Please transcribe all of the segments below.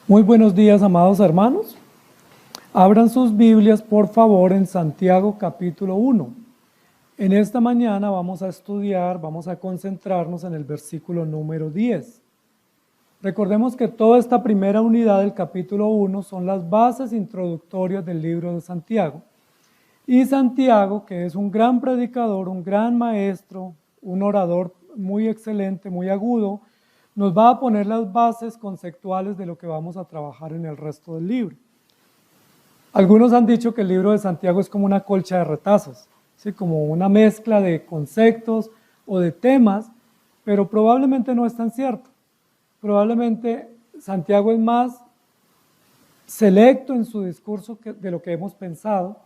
Muy buenos días, amados hermanos. Abran sus Biblias, por favor, en Santiago capítulo 1. En esta mañana vamos a estudiar, vamos a concentrarnos en el versículo número 10. Recordemos que toda esta primera unidad del capítulo 1 son las bases introductorias del libro de Santiago. Y Santiago, que es un gran predicador, un gran maestro, un orador muy excelente, muy agudo, nos va a poner las bases conceptuales de lo que vamos a trabajar en el resto del libro. Algunos han dicho que el libro de Santiago es como una colcha de retazos, ¿sí? Como una mezcla de conceptos o de temas, pero probablemente no es tan cierto. Probablemente Santiago es más selecto en su discurso de lo que hemos pensado,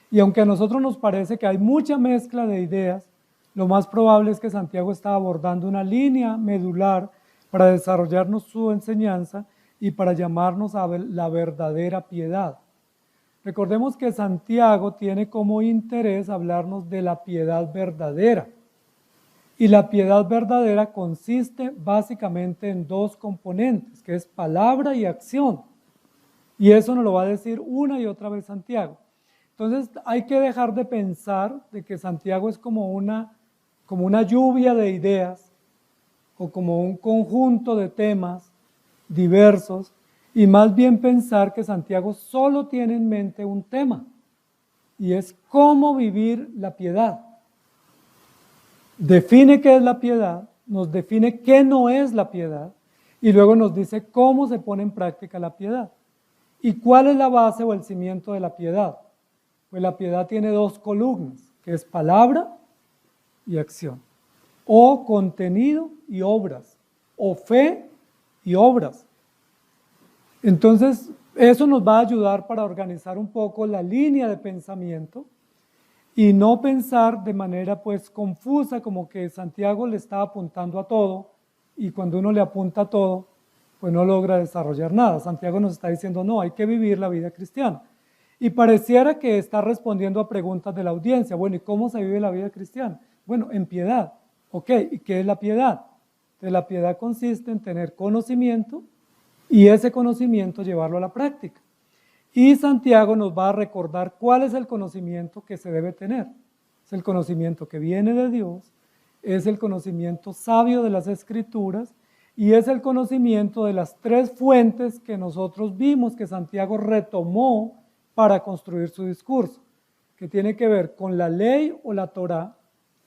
y aunque a nosotros nos parece que hay mucha mezcla de ideas, lo más probable es que Santiago está abordando una línea medular para desarrollarnos su enseñanza y para llamarnos a la verdadera piedad. Recordemos que Santiago tiene como interés hablarnos de la piedad verdadera. Y la piedad verdadera consiste básicamente en dos componentes, que es palabra y acción. Y eso nos lo va a decir una y otra vez Santiago. Entonces hay que dejar de pensar de que Santiago es como una lluvia de ideas, o como un conjunto de temas diversos, y más bien pensar que Santiago solo tiene en mente un tema, y es cómo vivir la piedad. Define qué es la piedad, nos define qué no es la piedad, y luego nos dice cómo se pone en práctica la piedad. ¿Y cuál es la base o el cimiento de la piedad? Pues la piedad tiene dos columnas, que es palabra y acción, o contenido y obras, o fe y obras. Entonces, eso nos va a ayudar para organizar un poco la línea de pensamiento y no pensar de manera pues confusa, como que Santiago le está apuntando a todo, y cuando uno le apunta a todo, pues no logra desarrollar nada. Santiago nos está diciendo, no, hay que vivir la vida cristiana. Y pareciera que está respondiendo a preguntas de la audiencia. Bueno, ¿y cómo se vive la vida cristiana? Bueno, en piedad. Ok, ¿y qué es la piedad? Entonces, la piedad consiste en tener conocimiento y ese conocimiento llevarlo a la práctica. Y Santiago nos va a recordar cuál es el conocimiento que se debe tener. Es el conocimiento que viene de Dios, es el conocimiento sabio de las Escrituras y es el conocimiento de las tres fuentes que nosotros vimos que Santiago retomó para construir su discurso, que tiene que ver con la ley o la Torá,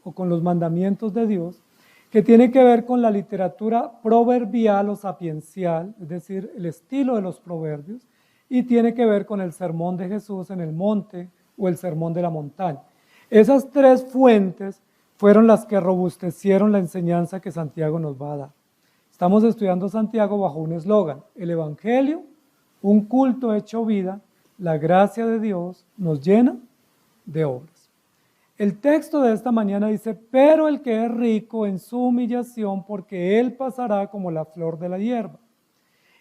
o con los mandamientos de Dios, que tiene que ver con la literatura proverbial o sapiencial, es decir, el estilo de los proverbios, y tiene que ver con el sermón de Jesús en el monte o el sermón de la montaña. Esas tres fuentes fueron las que robustecieron la enseñanza que Santiago nos va a dar. Estamos estudiando Santiago bajo un eslogan: el Evangelio, un culto hecho vida, la gracia de Dios nos llena de obras. El texto de esta mañana dice, pero el que es rico en su humillación, porque él pasará como la flor de la hierba.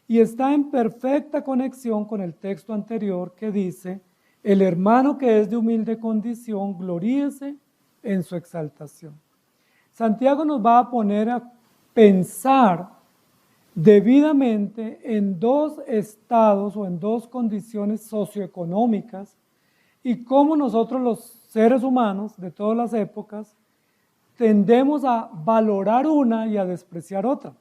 Y está en perfecta conexión con el texto anterior que dice, el hermano que es de humilde condición, gloríese en su exaltación. Santiago nos va a poner a pensar debidamente en dos estados o en dos condiciones socioeconómicas y cómo nosotros los seres humanos de todas las épocas tendemos a valorar una y a despreciar otra.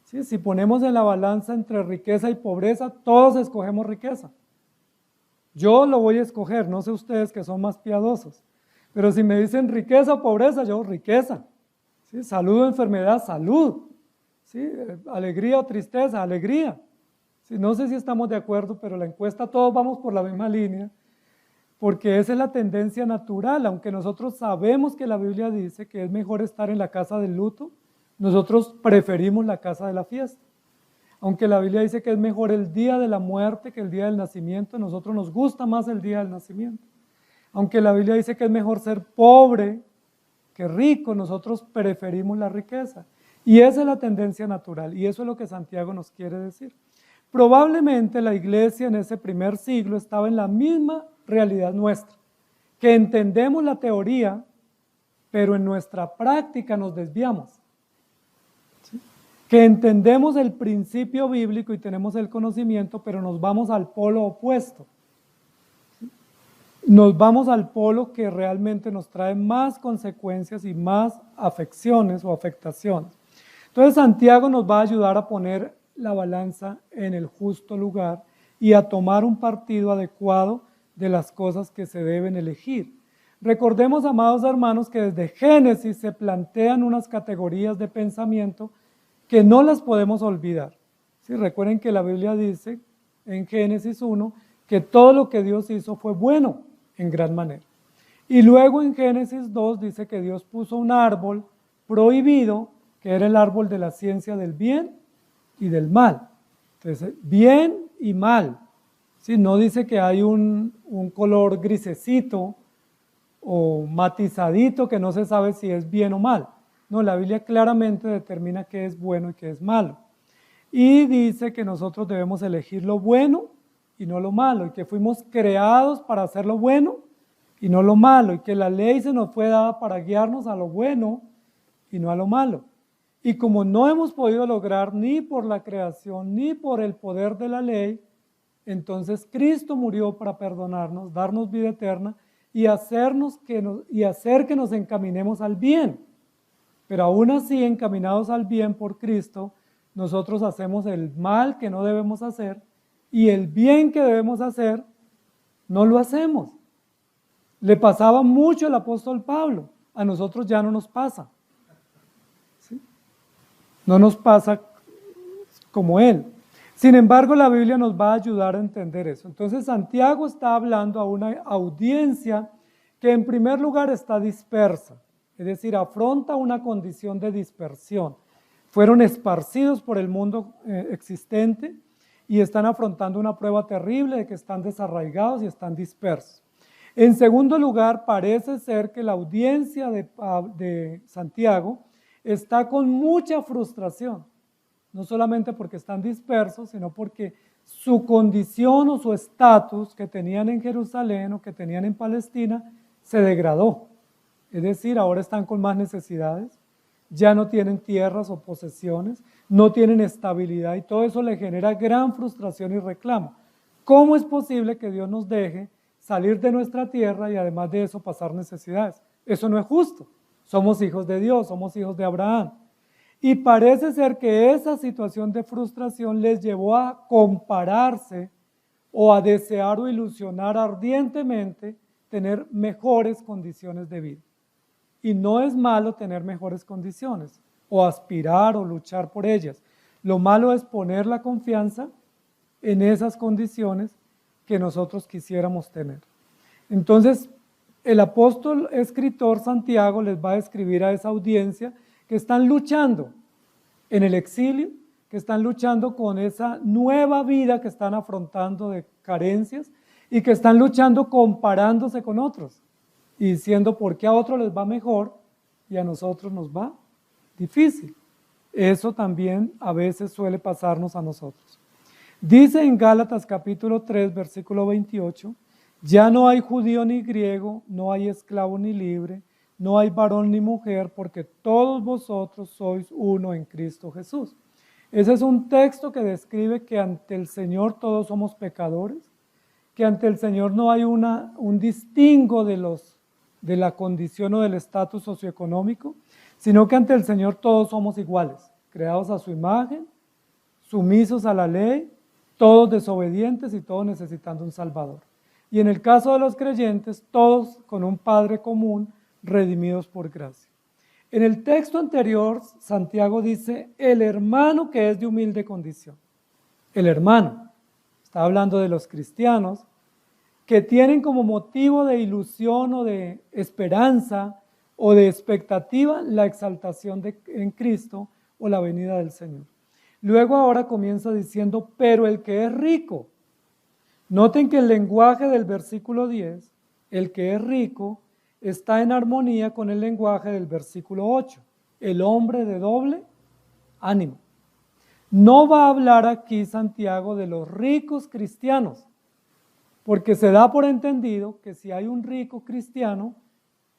¿Sí? Si ponemos en la balanza entre riqueza y pobreza, todos escogemos riqueza. Yo lo voy a escoger, no sé ustedes que son más piadosos, pero si me dicen riqueza o pobreza, yo riqueza. ¿Sí? Salud o enfermedad, salud. ¿Sí? Alegría o tristeza, alegría. ¿Sí? No sé si estamos de acuerdo, pero la encuesta todos vamos por la misma línea, porque esa es la tendencia natural. Aunque nosotros sabemos que la Biblia dice que es mejor estar en la casa del luto, nosotros preferimos la casa de la fiesta. Aunque la Biblia dice que es mejor el día de la muerte que el día del nacimiento, a nosotros nos gusta más el día del nacimiento. Aunque la Biblia dice que es mejor ser pobre que rico, nosotros preferimos la riqueza. Y esa es la tendencia natural, y eso es lo que Santiago nos quiere decir. Probablemente la iglesia en ese primer siglo estaba en la misma realidad nuestra, que entendemos la teoría, pero en nuestra práctica nos desviamos. ¿Sí? que entendemos el principio bíblico y tenemos el conocimiento, pero nos vamos al polo opuesto. Nos vamos al polo que realmente nos trae más consecuencias y más afecciones o afectaciones. Entonces Santiago nos va a ayudar a poner la balanza en el justo lugar y a tomar un partido adecuado de las cosas que se deben elegir. Recordemos, amados hermanos, que desde Génesis se plantean unas categorías de pensamiento que no las podemos olvidar. ¿Sí? Recuerden que la Biblia dice en Génesis 1 que todo lo que Dios hizo fue bueno en gran manera. Y luego en Génesis 2 dice que Dios puso un árbol prohibido, que era el árbol de la ciencia del bien y del mal. Entonces, bien y mal. ¿Sí? No dice que hay un color grisecito o matizadito que no se sabe si es bien o mal. No, la Biblia claramente determina qué es bueno y qué es malo. Y dice que nosotros debemos elegir lo bueno y no lo malo, y que fuimos creados para hacer lo bueno y no lo malo, y que la ley se nos fue dada para guiarnos a lo bueno y no a lo malo. Y como no hemos podido lograr ni por la creación ni por el poder de la ley, entonces Cristo murió para perdonarnos, darnos vida eterna y hacer que nos encaminemos al bien. Pero aún así, encaminados al bien por Cristo, nosotros hacemos el mal que no debemos hacer y el bien que debemos hacer, no lo hacemos. Le pasaba mucho al apóstol Pablo, a nosotros ya no nos pasa. ¿Sí? No nos pasa como él. Sin embargo, la Biblia nos va a ayudar a entender eso. Entonces, Santiago está hablando a una audiencia que en primer lugar está dispersa, es decir, afronta una condición de dispersión. Fueron esparcidos por el mundo existente y están afrontando una prueba terrible de que están desarraigados y están dispersos. En segundo lugar, parece ser que la audiencia de Santiago está con mucha frustración, no solamente porque están dispersos, sino porque su condición o su estatus que tenían en Jerusalén o que tenían en Palestina se degradó. Es decir, ahora están con más necesidades, ya no tienen tierras o posesiones, no tienen estabilidad y todo eso le genera gran frustración y reclamo. ¿Cómo es posible que Dios nos deje salir de nuestra tierra y además de eso pasar necesidades? Eso no es justo. Somos hijos de Dios, somos hijos de Abraham. Y parece ser que esa situación de frustración les llevó a compararse o a desear o ilusionar ardientemente tener mejores condiciones de vida. Y no es malo tener mejores condiciones, o aspirar o luchar por ellas. Lo malo es poner la confianza en esas condiciones que nosotros quisiéramos tener. Entonces, el apóstol escritor Santiago les va a escribir a esa audiencia que están luchando en el exilio, que están luchando con esa nueva vida que están afrontando de carencias y que están luchando comparándose con otros y diciendo por qué a otros les va mejor y a nosotros nos va difícil. Eso también a veces suele pasarnos a nosotros. Dice en Gálatas capítulo 3, versículo 28, ya no hay judío ni griego, no hay esclavo ni libre, no hay varón ni mujer, porque todos vosotros sois uno en Cristo Jesús. Ese es un texto que describe que ante el Señor todos somos pecadores, que ante el Señor no hay un distingo de la condición o del estatus socioeconómico, sino que ante el Señor todos somos iguales, creados a su imagen, sumisos a la ley, todos desobedientes y todos necesitando un Salvador. Y en el caso de los creyentes, todos con un Padre común, redimidos por gracia. En el texto anterior, Santiago dice, el hermano que es de humilde condición. El hermano, está hablando de los cristianos, que tienen como motivo de ilusión o de esperanza o de expectativa la exaltación en Cristo o la venida del Señor. Luego ahora comienza diciendo, pero el que es rico. Noten que el lenguaje del versículo 10, el que es rico, está en armonía con el lenguaje del versículo 8, el hombre de doble ánimo. No va a hablar aquí Santiago de los ricos cristianos, porque se da por entendido que si hay un rico cristiano,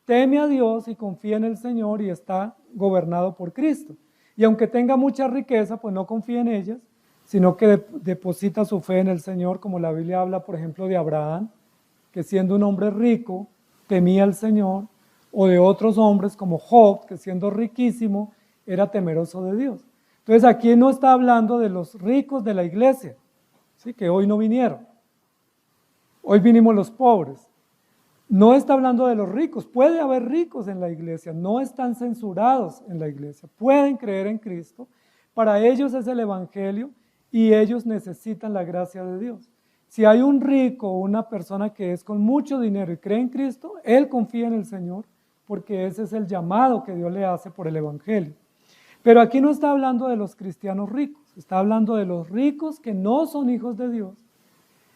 teme a Dios y confía en el Señor y está gobernado por Cristo. y aunque tenga mucha riqueza, pues no confía en ellas, sino que deposita su fe en el Señor, como la Biblia habla, por ejemplo, de Abraham, que siendo un hombre rico, temía al Señor, o de otros hombres como Job, que siendo riquísimo, era temeroso de Dios. Entonces aquí no está hablando de los ricos de la iglesia, ¿sí? Que hoy no vinieron. Hoy vinimos los pobres. No está hablando de los ricos. Puede haber ricos en la iglesia, no están censurados en la iglesia. Pueden creer en Cristo. Para ellos es el evangelio y ellos necesitan la gracia de Dios. Si hay un rico o una persona que es con mucho dinero y cree en Cristo, él confía en el Señor porque ese es el llamado que Dios le hace por el evangelio. Pero aquí no está hablando de los cristianos ricos, está hablando de los ricos que no son hijos de Dios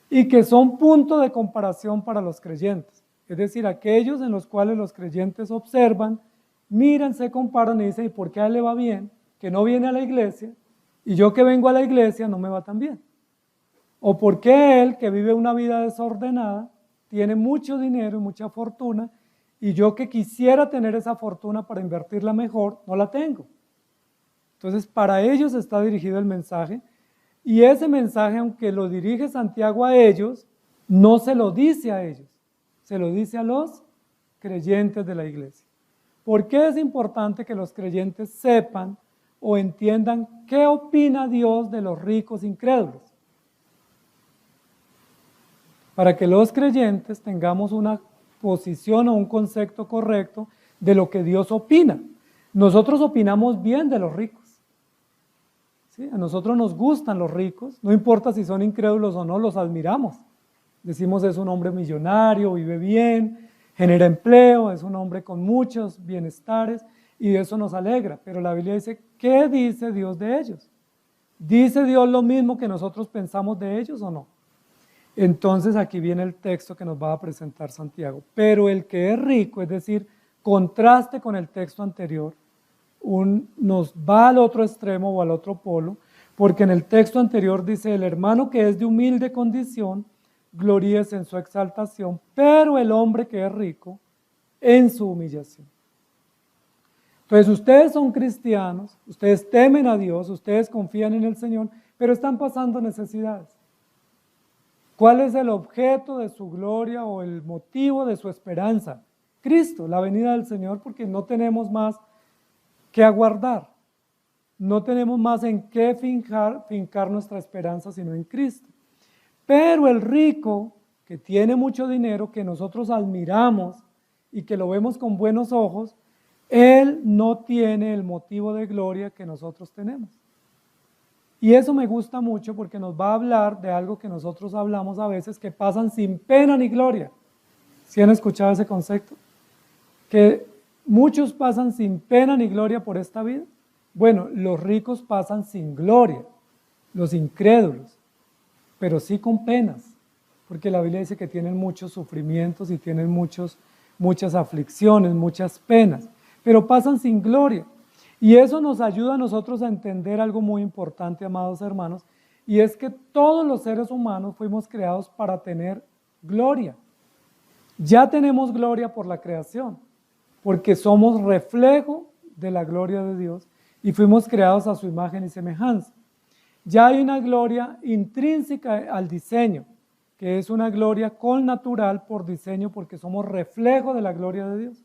y que son punto de comparación para los creyentes. Es decir, aquellos en los cuales los creyentes observan, miran, se comparan y dicen, ¿y por qué a él le va bien? Que no viene a la iglesia, y yo que vengo a la iglesia no me va tan bien. ¿O por qué él, que vive una vida desordenada, tiene mucho dinero y mucha fortuna, y yo que quisiera tener esa fortuna para invertirla mejor, no la tengo? Entonces, para ellos está dirigido el mensaje, y ese mensaje, aunque lo dirige Santiago a ellos, no se lo dice a ellos, se lo dice a los creyentes de la iglesia. ¿Por qué es importante que los creyentes sepan o entiendan qué opina Dios de los ricos incrédulos? Para que los creyentes tengamos una posición o un concepto correcto de lo que Dios opina. Nosotros opinamos bien de los ricos. ¿Sí? A nosotros nos gustan los ricos, no importa si son incrédulos o no, los admiramos. Decimos, es un hombre millonario, vive bien, genera empleo, es un hombre con muchos bienestares y de eso nos alegra. Pero la Biblia dice, ¿qué dice Dios de ellos? ¿Dice Dios lo mismo que nosotros pensamos de ellos o no? Entonces aquí viene el texto que nos va a presentar Santiago. Pero el que es rico, es decir, contraste con el texto anterior, nos va al otro extremo o al otro polo, porque en el texto anterior dice, el hermano que es de humilde condición, gloríese en su exaltación, pero el hombre que es rico, en su humillación. Entonces ustedes son cristianos, ustedes temen a Dios, ustedes confían en el Señor, pero están pasando necesidades. ¿Cuál es el objeto de su gloria o el motivo de su esperanza? Cristo, la venida del Señor, porque no tenemos más que aguardar. No tenemos más en qué fincar nuestra esperanza sino en Cristo. Pero el rico, que tiene mucho dinero, que nosotros admiramos y que lo vemos con buenos ojos, él no tiene el motivo de gloria que nosotros tenemos. Y eso me gusta mucho porque nos va a hablar de algo que nosotros hablamos a veces, que pasan sin pena ni gloria. ¿Sí han escuchado ese concepto? Que muchos pasan sin pena ni gloria por esta vida. Bueno, los ricos pasan sin gloria, los incrédulos, pero sí con penas, porque la Biblia dice que tienen muchos sufrimientos y tienen muchas aflicciones, muchas penas, pero pasan sin gloria. Y eso nos ayuda a nosotros a entender algo muy importante, amados hermanos, y es que todos los seres humanos fuimos creados para tener gloria. Ya tenemos gloria por la creación, porque somos reflejo de la gloria de Dios y fuimos creados a su imagen y semejanza. Ya hay una gloria intrínseca al diseño, que es una gloria connatural por diseño, porque somos reflejo de la gloria de Dios.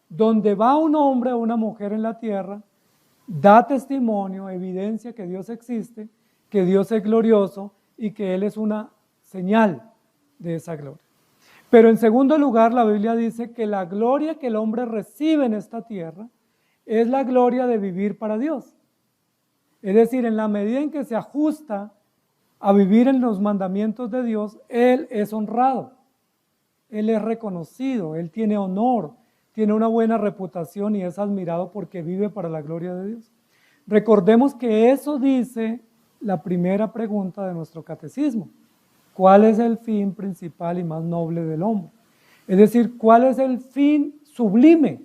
Donde va un hombre o una mujer en la tierra, da testimonio, evidencia que Dios existe, que Dios es glorioso y que Él es una señal de esa gloria. Pero en segundo lugar, la Biblia dice que la gloria que el hombre recibe en esta tierra es la gloria de vivir para Dios. Es decir, en la medida en que se ajusta a vivir en los mandamientos de Dios, Él es honrado, Él es reconocido, Él tiene honor, tiene una buena reputación y es admirado porque vive para la gloria de Dios. Recordemos que eso dice la primera pregunta de nuestro catecismo. ¿Cuál es el fin principal y más noble del hombre? Es decir, ¿cuál es el fin sublime,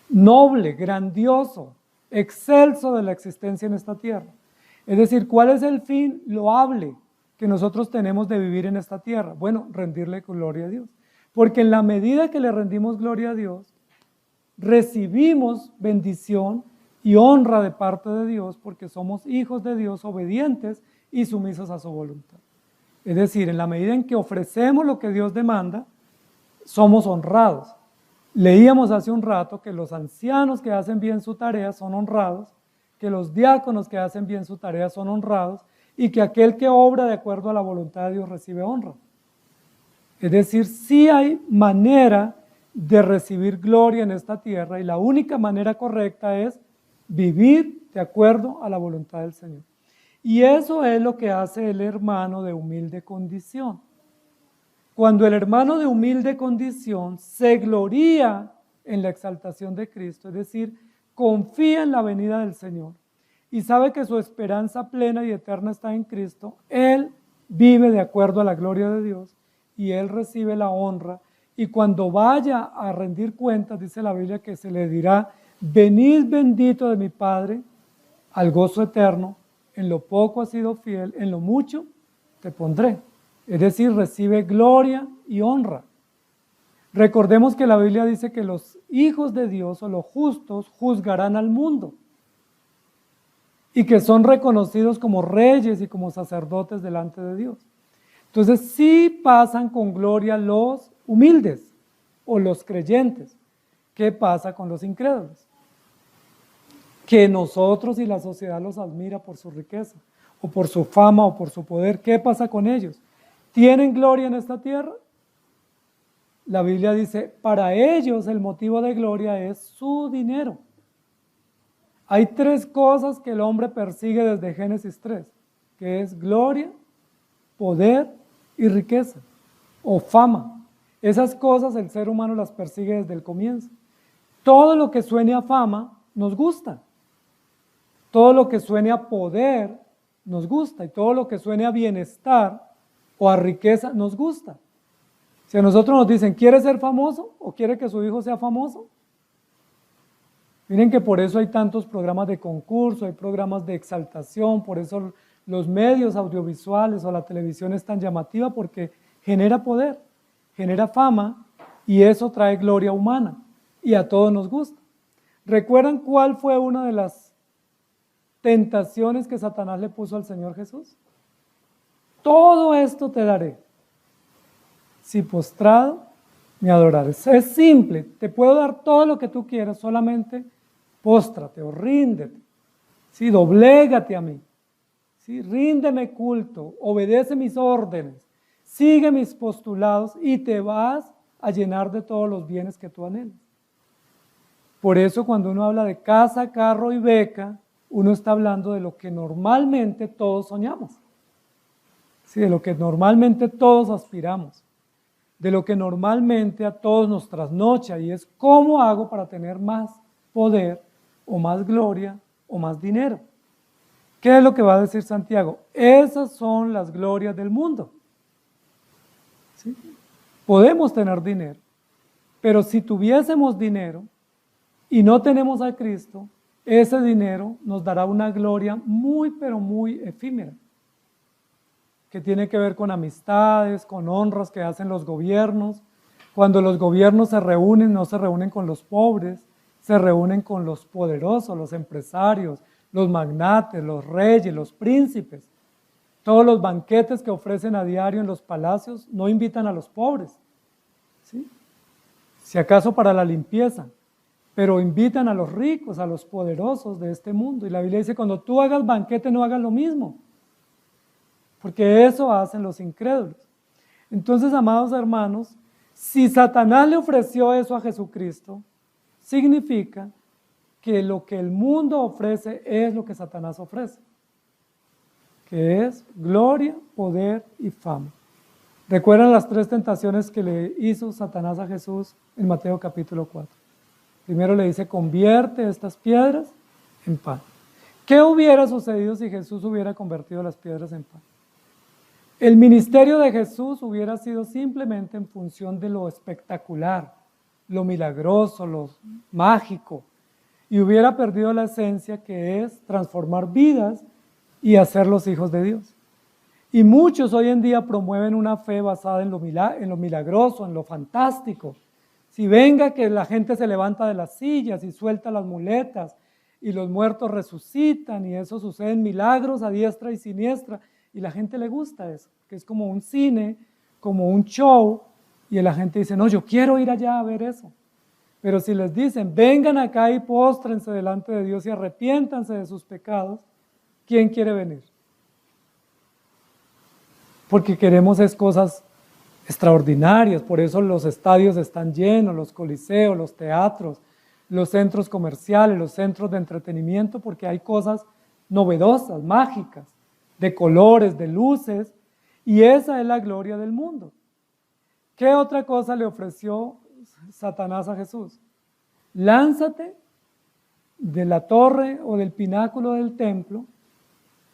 noble, grandioso, excelso de la existencia en esta tierra? Es decir, ¿cuál es el fin loable que nosotros tenemos de vivir en esta tierra? Bueno, rendirle gloria a Dios. Porque en la medida que le rendimos gloria a Dios, recibimos bendición y honra de parte de Dios porque somos hijos de Dios obedientes y sumisos a su voluntad. Es decir, en la medida en que ofrecemos lo que Dios demanda, somos honrados. Leíamos hace un rato que los ancianos que hacen bien su tarea son honrados, que los diáconos que hacen bien su tarea son honrados y que aquel que obra de acuerdo a la voluntad de Dios recibe honra. Es decir, sí hay manera de recibir gloria en esta tierra y la única manera correcta es vivir de acuerdo a la voluntad del Señor. Y eso es lo que hace el hermano de humilde condición. Cuando el hermano de humilde condición se gloría en la exaltación de Cristo, es decir, confía en la venida del Señor y sabe que su esperanza plena y eterna está en Cristo, él vive de acuerdo a la gloria de Dios y él recibe la honra. Y cuando vaya a rendir cuentas, dice la Biblia que se le dirá: venid bendito de mi Padre al gozo eterno, en lo poco has sido fiel, en lo mucho te pondré. Es decir, recibe gloria y honra. Recordemos que la Biblia dice que los hijos de Dios o los justos juzgarán al mundo y que son reconocidos como reyes y como sacerdotes delante de Dios. Entonces sí pasan con gloria los humildes o los creyentes. ¿Qué pasa con los incrédulos? Que nosotros y la sociedad los admira por su riqueza, o por su fama, o por su poder. ¿Qué pasa con ellos? ¿Tienen gloria en esta tierra? La Biblia dice, para ellos el motivo de gloria es su dinero. Hay tres cosas que el hombre persigue desde Génesis 3, que es gloria, poder y riqueza, o fama. Esas cosas el ser humano las persigue desde el comienzo. Todo lo que suene a fama nos gusta. Todo lo que suene a poder nos gusta y todo lo que suene a bienestar o a riqueza nos gusta. Si a nosotros nos dicen, ¿quiere ser famoso o quiere que su hijo sea famoso? Miren que por eso hay tantos programas de concurso, hay programas de exaltación, por eso los medios audiovisuales o la televisión es tan llamativa porque genera poder, genera fama y eso trae gloria humana y a todos nos gusta. ¿Recuerdan cuál fue una de las tentaciones que Satanás le puso al Señor Jesús? Todo esto te daré si postrado me adorares. Es simple, te puedo dar todo lo que tú quieras, solamente póstrate o ríndete, ¿sí? Doblégate a mí, ¿sí? Ríndeme culto, obedece mis órdenes, sigue mis postulados y te vas a llenar de todos los bienes que tú anhelas. Por eso cuando uno habla de casa, carro y beca, uno está hablando de lo que normalmente todos soñamos, ¿sí? De lo que normalmente todos aspiramos, de lo que normalmente a todos nos trasnocha y es cómo hago para tener más poder o más gloria o más dinero. ¿Qué es lo que va a decir Santiago? Esas son las glorias del mundo. ¿Sí? Podemos tener dinero, pero si tuviésemos dinero y no tenemos a Cristo, ese dinero nos dará una gloria muy, pero muy efímera, que tiene que ver con amistades, con honras que hacen los gobiernos. Cuando los gobiernos se reúnen, no se reúnen con los pobres, se reúnen con los poderosos, los empresarios, los magnates, los reyes, los príncipes. Todos los banquetes que ofrecen a diario en los palacios no invitan a los pobres, ¿sí? Si acaso para la limpieza, pero invitan a los ricos, a los poderosos de este mundo. Y la Biblia dice, cuando tú hagas banquete no hagas lo mismo, porque eso hacen los incrédulos. Entonces, amados hermanos, si Satanás le ofreció eso a Jesucristo, significa que lo que el mundo ofrece es lo que Satanás ofrece, que es gloria, poder y fama. ¿Recuerdan las tres tentaciones que le hizo Satanás a Jesús en Mateo capítulo 4? Primero le dice, convierte estas piedras en pan. ¿Qué hubiera sucedido si Jesús hubiera convertido las piedras en pan? El ministerio de Jesús hubiera sido simplemente en función de lo espectacular, lo milagroso, lo mágico, y hubiera perdido la esencia que es transformar vidas y hacerlos hijos de Dios. Y muchos hoy en día promueven una fe basada en lo milagroso, en lo fantástico. Si venga que la gente se levanta de las sillas y suelta las muletas y los muertos resucitan y eso suceden milagros a diestra y siniestra y la gente le gusta eso, que es como un cine, como un show y la gente dice, no, yo quiero ir allá a ver eso. Pero si les dicen, vengan acá y póstrense delante de Dios y arrepiéntanse de sus pecados, ¿quién quiere venir? Porque queremos es cosas extraordinarias, por eso los estadios están llenos, los coliseos, los teatros, los centros comerciales, los centros de entretenimiento, porque hay cosas novedosas, mágicas, de colores, de luces, y esa es la gloria del mundo. ¿Qué otra cosa le ofreció Satanás a Jesús? Lánzate de la torre o del pináculo del templo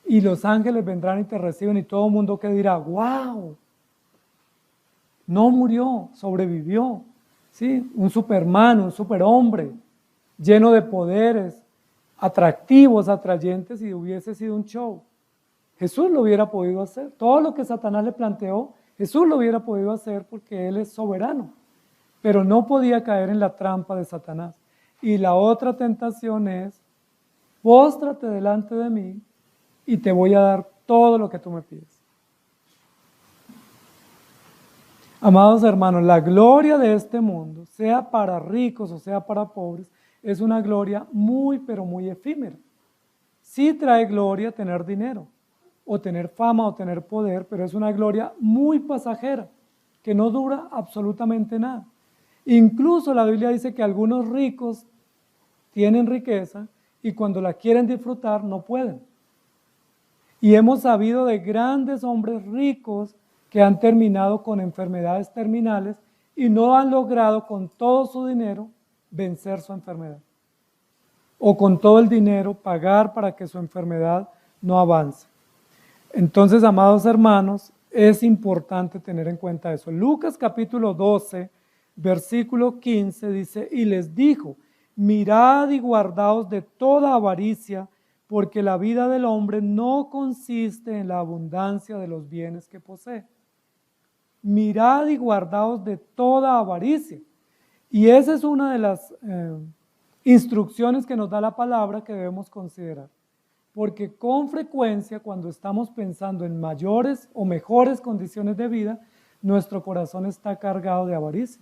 y los ángeles vendrán y te reciben y todo el mundo que dirá, wow, no murió, sobrevivió, ¿sí? Un superman, un superhombre, lleno de poderes, atractivos, atrayentes y hubiese sido un show. Jesús lo hubiera podido hacer, todo lo que Satanás le planteó, Jesús lo hubiera podido hacer porque Él es soberano, pero no podía caer en la trampa de Satanás. Y la otra tentación es, póstrate delante de mí y te voy a dar todo lo que tú me pides. Amados hermanos, la gloria de este mundo, sea para ricos o sea para pobres, es una gloria muy, pero muy efímera. Sí trae gloria tener dinero, o tener fama, o tener poder, pero es una gloria muy pasajera, que no dura absolutamente nada. Incluso la Biblia dice que algunos ricos tienen riqueza y cuando la quieren disfrutar no pueden. Y hemos sabido de grandes hombres ricos que han terminado con enfermedades terminales y no han logrado con todo su dinero vencer su enfermedad. O con todo el dinero pagar para que su enfermedad no avance. Entonces, amados hermanos, es importante tener en cuenta eso. Lucas capítulo 12, versículo 15 dice, y les dijo, mirad y guardaos de toda avaricia, porque la vida del hombre no consiste en la abundancia de los bienes que posee. Mirad y guardaos de toda avaricia. Y esa es una de las instrucciones que nos da la palabra que debemos considerar. Porque con frecuencia cuando estamos pensando en mayores o mejores condiciones de vida, nuestro corazón está cargado de avaricia.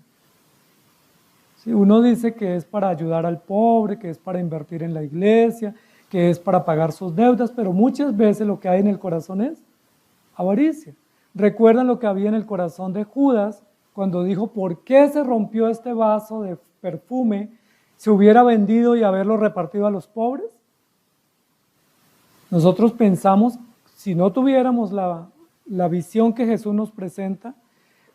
¿Sí? Uno dice que es para ayudar al pobre, que es para invertir en la iglesia, que es para pagar sus deudas, pero muchas veces lo que hay en el corazón es avaricia. ¿Recuerdan lo que había en el corazón de Judas cuando dijo, ¿por qué se rompió este vaso de perfume? ¿Se hubiera vendido y haberlo repartido a los pobres? Nosotros pensamos, si no tuviéramos la visión que Jesús nos presenta,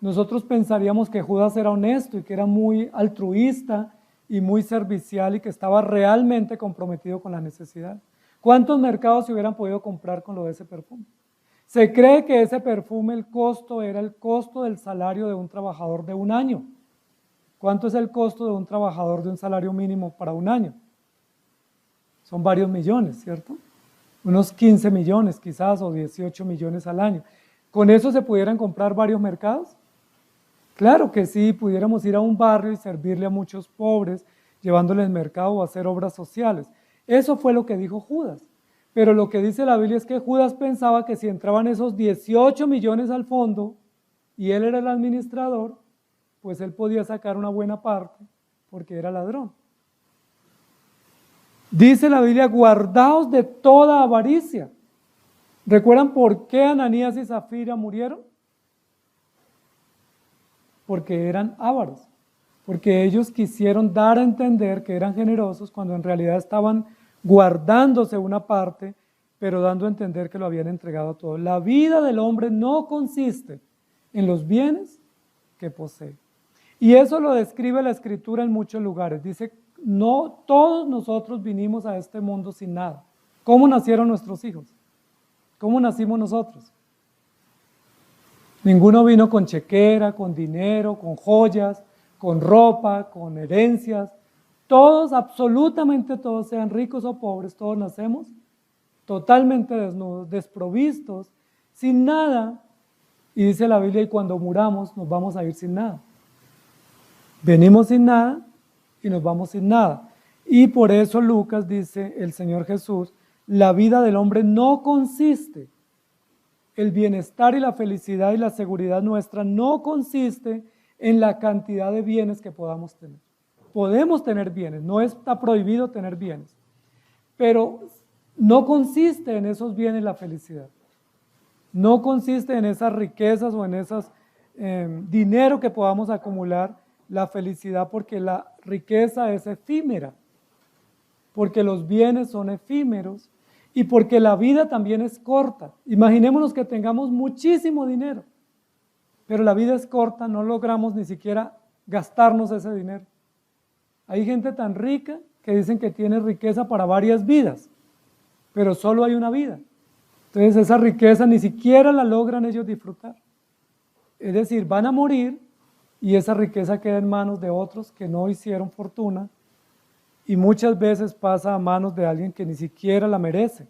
nosotros pensaríamos que Judas era honesto y que era muy altruista y muy servicial y que estaba realmente comprometido con la necesidad. ¿Cuántos mercados se hubieran podido comprar con lo de ese perfume? Se cree que ese perfume, el costo era el costo del salario de un trabajador de un año. ¿Cuánto es el costo de un trabajador de un salario mínimo para un año? Son varios millones, ¿cierto? Unos 15 millones quizás o 18 millones al año. ¿Con eso se pudieran comprar varios mercados? Claro que sí, pudiéramos ir a un barrio y servirle a muchos pobres, llevándoles mercado o hacer obras sociales. Eso fue lo que dijo Judas. Pero lo que dice la Biblia es que Judas pensaba que si entraban esos 18 millones al fondo y él era el administrador, pues él podía sacar una buena parte porque era ladrón. Dice la Biblia, guardaos de toda avaricia. ¿Recuerdan por qué Ananías y Zafira murieron? Porque eran ávaros, porque ellos quisieron dar a entender que eran generosos cuando en realidad estaban guardándose una parte, pero dando a entender que lo habían entregado todo. La vida del hombre no consiste en los bienes que posee. Y eso lo describe la Escritura en muchos lugares. Dice, no todos nosotros vinimos a este mundo sin nada. ¿Cómo nacieron nuestros hijos? ¿Cómo nacimos nosotros? Ninguno vino con chequera, con dinero, con joyas, con ropa, con herencias. Todos, absolutamente todos, sean ricos o pobres, todos nacemos totalmente desnudos, desprovistos, sin nada. Y dice la Biblia, y cuando muramos nos vamos a ir sin nada. Venimos sin nada y nos vamos sin nada. Y por eso Lucas dice, el Señor Jesús, la vida del hombre no consiste, el bienestar y la felicidad y la seguridad nuestra no consiste en la cantidad de bienes que podamos tener. Podemos tener bienes, no está prohibido tener bienes, pero no consiste en esos bienes la felicidad. No consiste en esas riquezas o en esos dinero que podamos acumular la felicidad, porque la riqueza es efímera, porque los bienes son efímeros y porque la vida también es corta. Imaginémonos que tengamos muchísimo dinero, pero la vida es corta, no logramos ni siquiera gastarnos ese dinero. Hay gente tan rica que dicen que tiene riqueza para varias vidas, pero solo hay una vida. Entonces esa riqueza ni siquiera la logran ellos disfrutar. Es decir, van a morir y esa riqueza queda en manos de otros que no hicieron fortuna y muchas veces pasa a manos de alguien que ni siquiera la merece.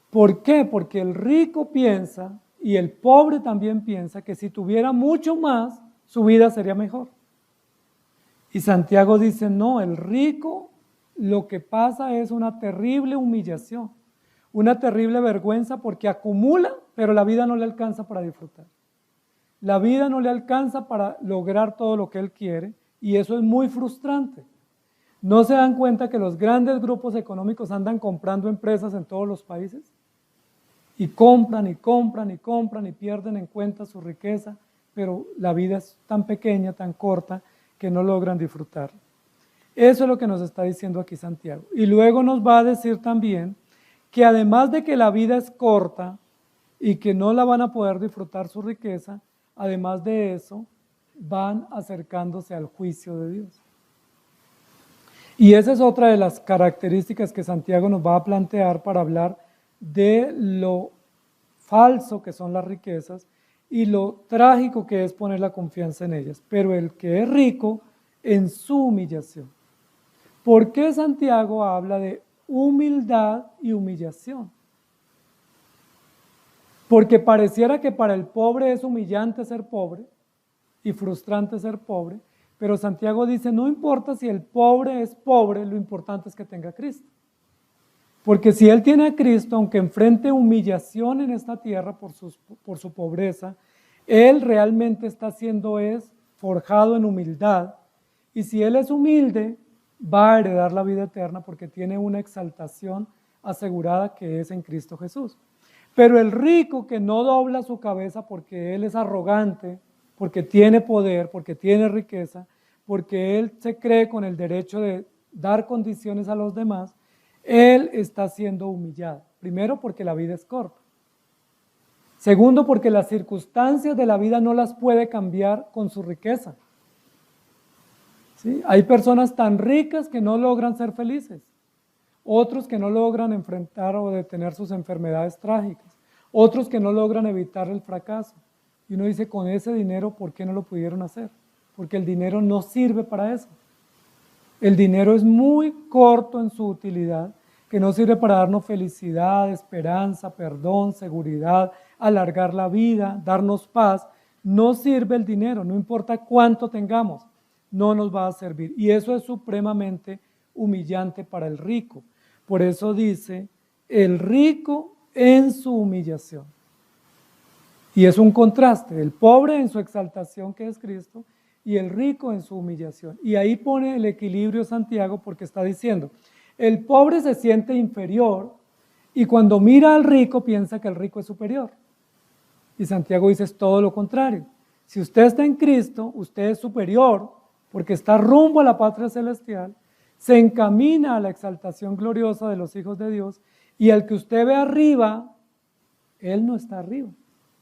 ¿Por qué? Porque el rico piensa y el pobre también piensa que si tuviera mucho más, su vida sería mejor. Y Santiago dice, no, el rico lo que pasa es una terrible humillación, una terrible vergüenza porque acumula, pero la vida no le alcanza para disfrutar. La vida no le alcanza para lograr todo lo que él quiere y eso es muy frustrante. ¿No se dan cuenta que los grandes grupos económicos andan comprando empresas en todos los países? Y compran y compran y compran y pierden en cuenta su riqueza, pero la vida es tan pequeña, tan corta, que no logran disfrutar. Eso es lo que nos está diciendo aquí Santiago. Y luego nos va a decir también que además de que la vida es corta y que no la van a poder disfrutar su riqueza, además de eso, van acercándose al juicio de Dios. Y esa es otra de las características que Santiago nos va a plantear para hablar de lo falso que son las riquezas y lo trágico que es poner la confianza en ellas. Pero el que es rico en su humillación. ¿Por qué Santiago habla de humildad y humillación? Porque pareciera que para el pobre es humillante ser pobre y frustrante ser pobre, pero Santiago dice, no importa si el pobre es pobre, lo importante es que tenga a Cristo. Porque si él tiene a Cristo, aunque enfrente humillación en esta tierra por su pobreza, él realmente está siendo forjado en humildad. Y si él es humilde, va a heredar la vida eterna porque tiene una exaltación asegurada que es en Cristo Jesús. Pero el rico que no dobla su cabeza porque él es arrogante, porque tiene poder, porque tiene riqueza, porque él se cree con el derecho de dar condiciones a los demás, él está siendo humillado. Primero, porque la vida es corta. Segundo, porque las circunstancias de la vida no las puede cambiar con su riqueza. ¿Sí? Hay personas tan ricas que no logran ser felices. Otros que no logran enfrentar o detener sus enfermedades trágicas. Otros que no logran evitar el fracaso. Y uno dice, con ese dinero, ¿por qué no lo pudieron hacer? Porque el dinero no sirve para eso. El dinero es muy corto en su utilidad, que no sirve para darnos felicidad, esperanza, perdón, seguridad, alargar la vida, darnos paz. No sirve el dinero, no importa cuánto tengamos, no nos va a servir. Y eso es supremamente humillante para el rico. Por eso dice, el rico en su humillación. Y es un contraste, el pobre en su exaltación que es Cristo y el rico en su humillación. Y ahí pone el equilibrio Santiago porque está diciendo, el pobre se siente inferior y cuando mira al rico piensa que el rico es superior. Y Santiago dice es todo lo contrario. Si usted está en Cristo, usted es superior porque está rumbo a la patria celestial, se encamina a la exaltación gloriosa de los hijos de Dios y el que usted ve arriba, él no está arriba.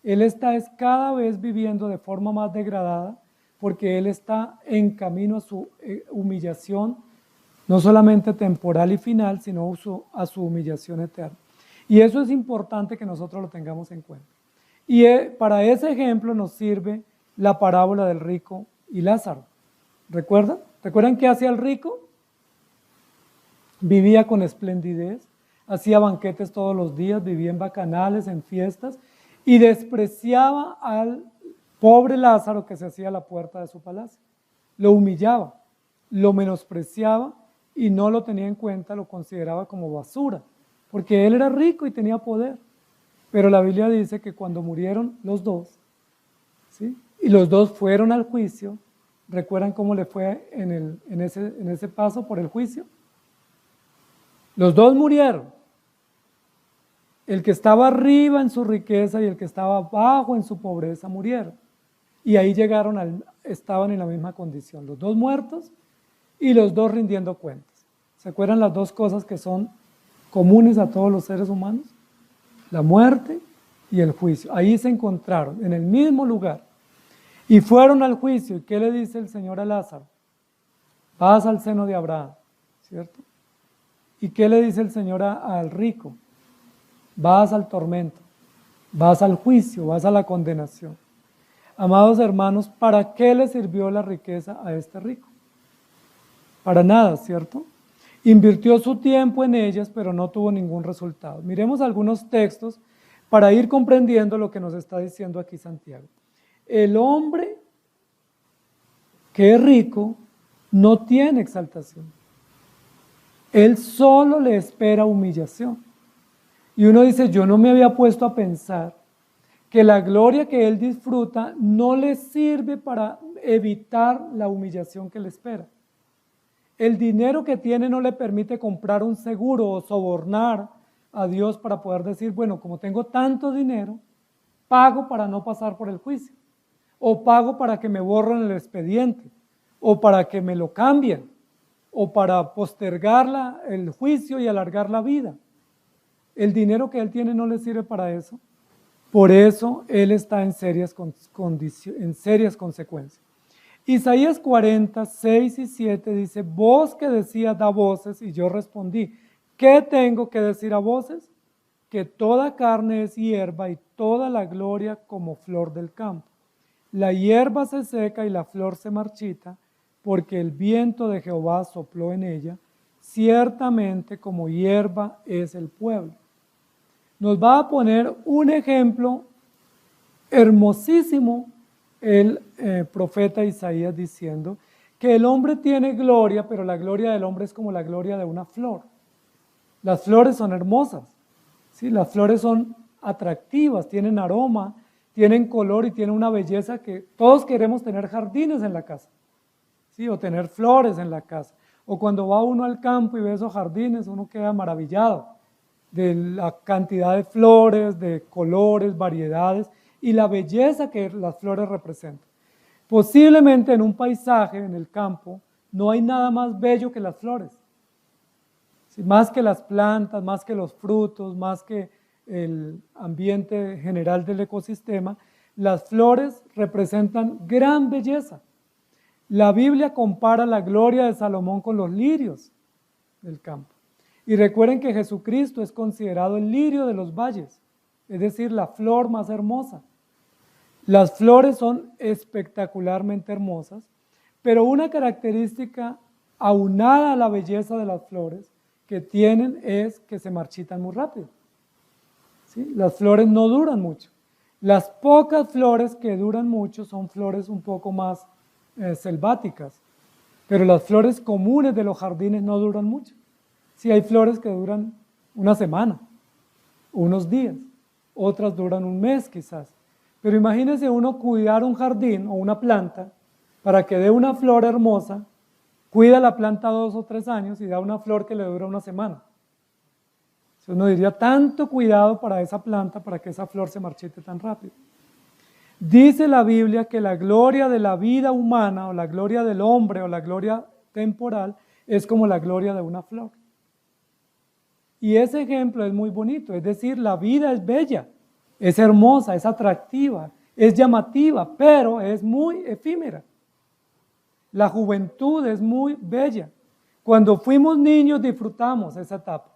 Él está cada vez viviendo de forma más degradada porque él está en camino a su humillación, no solamente temporal y final, sino a su humillación eterna. Y eso es importante que nosotros lo tengamos en cuenta. Y para ese ejemplo nos sirve la parábola del rico y Lázaro. ¿Recuerdan? ¿Recuerdan qué hacía el rico? Vivía con esplendidez, hacía banquetes todos los días, vivía en bacanales, en fiestas, y despreciaba al pobre Lázaro que se hacía a la puerta de su palacio. Lo humillaba, lo menospreciaba y no lo tenía en cuenta, lo consideraba como basura, porque él era rico y tenía poder. Pero la Biblia dice que cuando murieron los dos, ¿sí? Y los dos fueron al juicio, ¿recuerdan cómo le fue en ese paso por el juicio? Los dos murieron. El que estaba arriba en su riqueza y el que estaba abajo en su pobreza murieron. Y ahí estaban en la misma condición, los dos muertos y los dos rindiendo cuentas. ¿Se acuerdan las dos cosas que son comunes a todos los seres humanos? La muerte y el juicio. Ahí se encontraron, en el mismo lugar. Y fueron al juicio. ¿Y qué le dice el Señor a Lázaro? Vas al seno de Abraham, ¿cierto? ¿Y qué le dice el Señor al rico? Vas al tormento, vas al juicio, vas a la condenación. Amados hermanos, ¿para qué le sirvió la riqueza a este rico? Para nada, ¿cierto? Invirtió su tiempo en ellas, pero no tuvo ningún resultado. Miremos algunos textos para ir comprendiendo lo que nos está diciendo aquí Santiago. El hombre que es rico no tiene exaltación. Él solo le espera humillación. Y uno dice, yo no me había puesto a pensar que la gloria que él disfruta no le sirve para evitar la humillación que le espera. El dinero que tiene no le permite comprar un seguro o sobornar a Dios para poder decir, bueno, como tengo tanto dinero, pago para no pasar por el juicio, o pago para que me borren el expediente, o para que me lo cambien, o para postergar el juicio y alargar la vida. El dinero que él tiene no le sirve para eso. Por eso él está en serias consecuencias. Isaías 40, 6 y 7 dice, vos que decías da voces, y yo respondí, ¿qué tengo que decir a voces? Que toda carne es hierba y toda la gloria como flor del campo. La hierba se seca y la flor se marchita, porque el viento de Jehová sopló en ella, ciertamente como hierba es el pueblo. Nos va a poner un ejemplo hermosísimo el profeta Isaías diciendo que el hombre tiene gloria, pero la gloria del hombre es como la gloria de una flor. Las flores son hermosas, ¿sí? Las flores son atractivas, tienen aroma, tienen color y tienen una belleza que todos queremos tener jardines en la casa, ¿sí? O tener flores en la casa. O cuando va uno al campo y ve esos jardines, uno queda maravillado de la cantidad de flores, de colores, variedades y la belleza que las flores representan. Posiblemente en un paisaje, en el campo, no hay nada más bello que las flores. ¿Sí? Más que las plantas, más que los frutos, más que el ambiente general del ecosistema, las flores representan gran belleza. La Biblia compara la gloria de Salomón con los lirios del campo. Y recuerden que Jesucristo es considerado el lirio de los valles, es decir, la flor más hermosa. Las flores son espectacularmente hermosas, pero una característica aunada a la belleza de las flores que tienen es que se marchitan muy rápido. ¿Sí? Las flores no duran mucho. Las pocas flores que duran mucho son flores un poco más selváticas, pero las flores comunes de los jardines no duran mucho. Sí, hay flores que duran una semana, unos días, otras duran un mes quizás. Pero imagínense uno cuidar un jardín o una planta para que dé una flor hermosa, cuida la planta 2 o 3 años y da una flor que le dura una semana. Entonces uno diría tanto cuidado para esa planta para que esa flor se marchite tan rápido. Dice la Biblia que la gloria de la vida humana o la gloria del hombre o la gloria temporal es como la gloria de una flor. Y ese ejemplo es muy bonito, es decir, la vida es bella, es hermosa, es atractiva, es llamativa, pero es muy efímera. La juventud es muy bella. Cuando fuimos niños disfrutamos esa etapa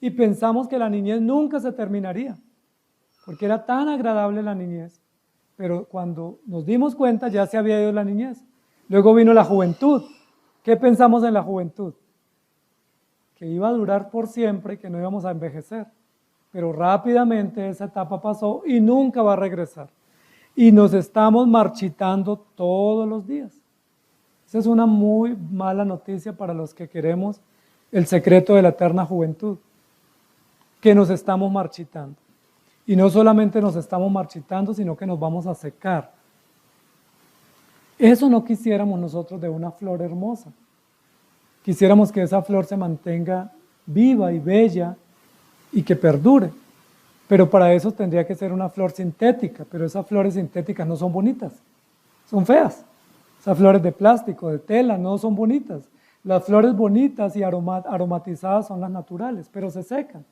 y pensamos que la niñez nunca se terminaría, porque era tan agradable la niñez, pero cuando nos dimos cuenta ya se había ido la niñez. Luego vino la juventud. ¿Qué pensamos en la juventud? Que iba a durar por siempre y que no íbamos a envejecer. Pero rápidamente esa etapa pasó y nunca va a regresar. Y nos estamos marchitando todos los días. Esa es una muy mala noticia para los que queremos el secreto de la eterna juventud, que nos estamos marchitando. Y no solamente nos estamos marchitando, sino que nos vamos a secar. Eso no quisiéramos nosotros de una flor hermosa. Quisiéramos que esa flor se mantenga viva y bella y que perdure. Pero para eso tendría que ser una flor sintética, pero esas flores sintéticas no son bonitas, son feas. Esas flores de plástico, de tela, no son bonitas. Las flores bonitas y aromatizadas son las naturales, pero se secan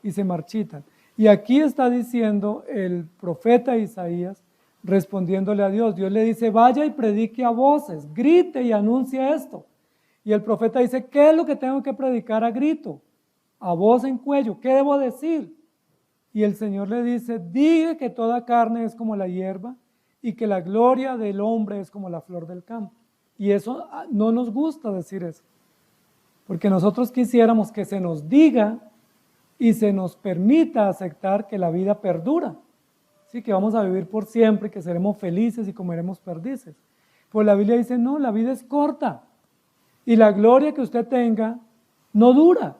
y se marchitan. Y aquí está diciendo el profeta Isaías, respondiéndole a Dios. Dios le dice, vaya y predique a voces, grite y anuncie esto. Y el profeta dice, ¿qué es lo que tengo que predicar a grito? A voz en cuello, ¿qué debo decir? Y el Señor le dice, diga que toda carne es como la hierba y que la gloria del hombre es como la flor del campo. Y eso no nos gusta decir eso, porque nosotros quisiéramos que se nos diga y se nos permita aceptar que la vida perdura, ¿sí? Que vamos a vivir por siempre, que seremos felices y comeremos perdices. Pues la Biblia dice, no, la vida es corta y la gloria que usted tenga no dura.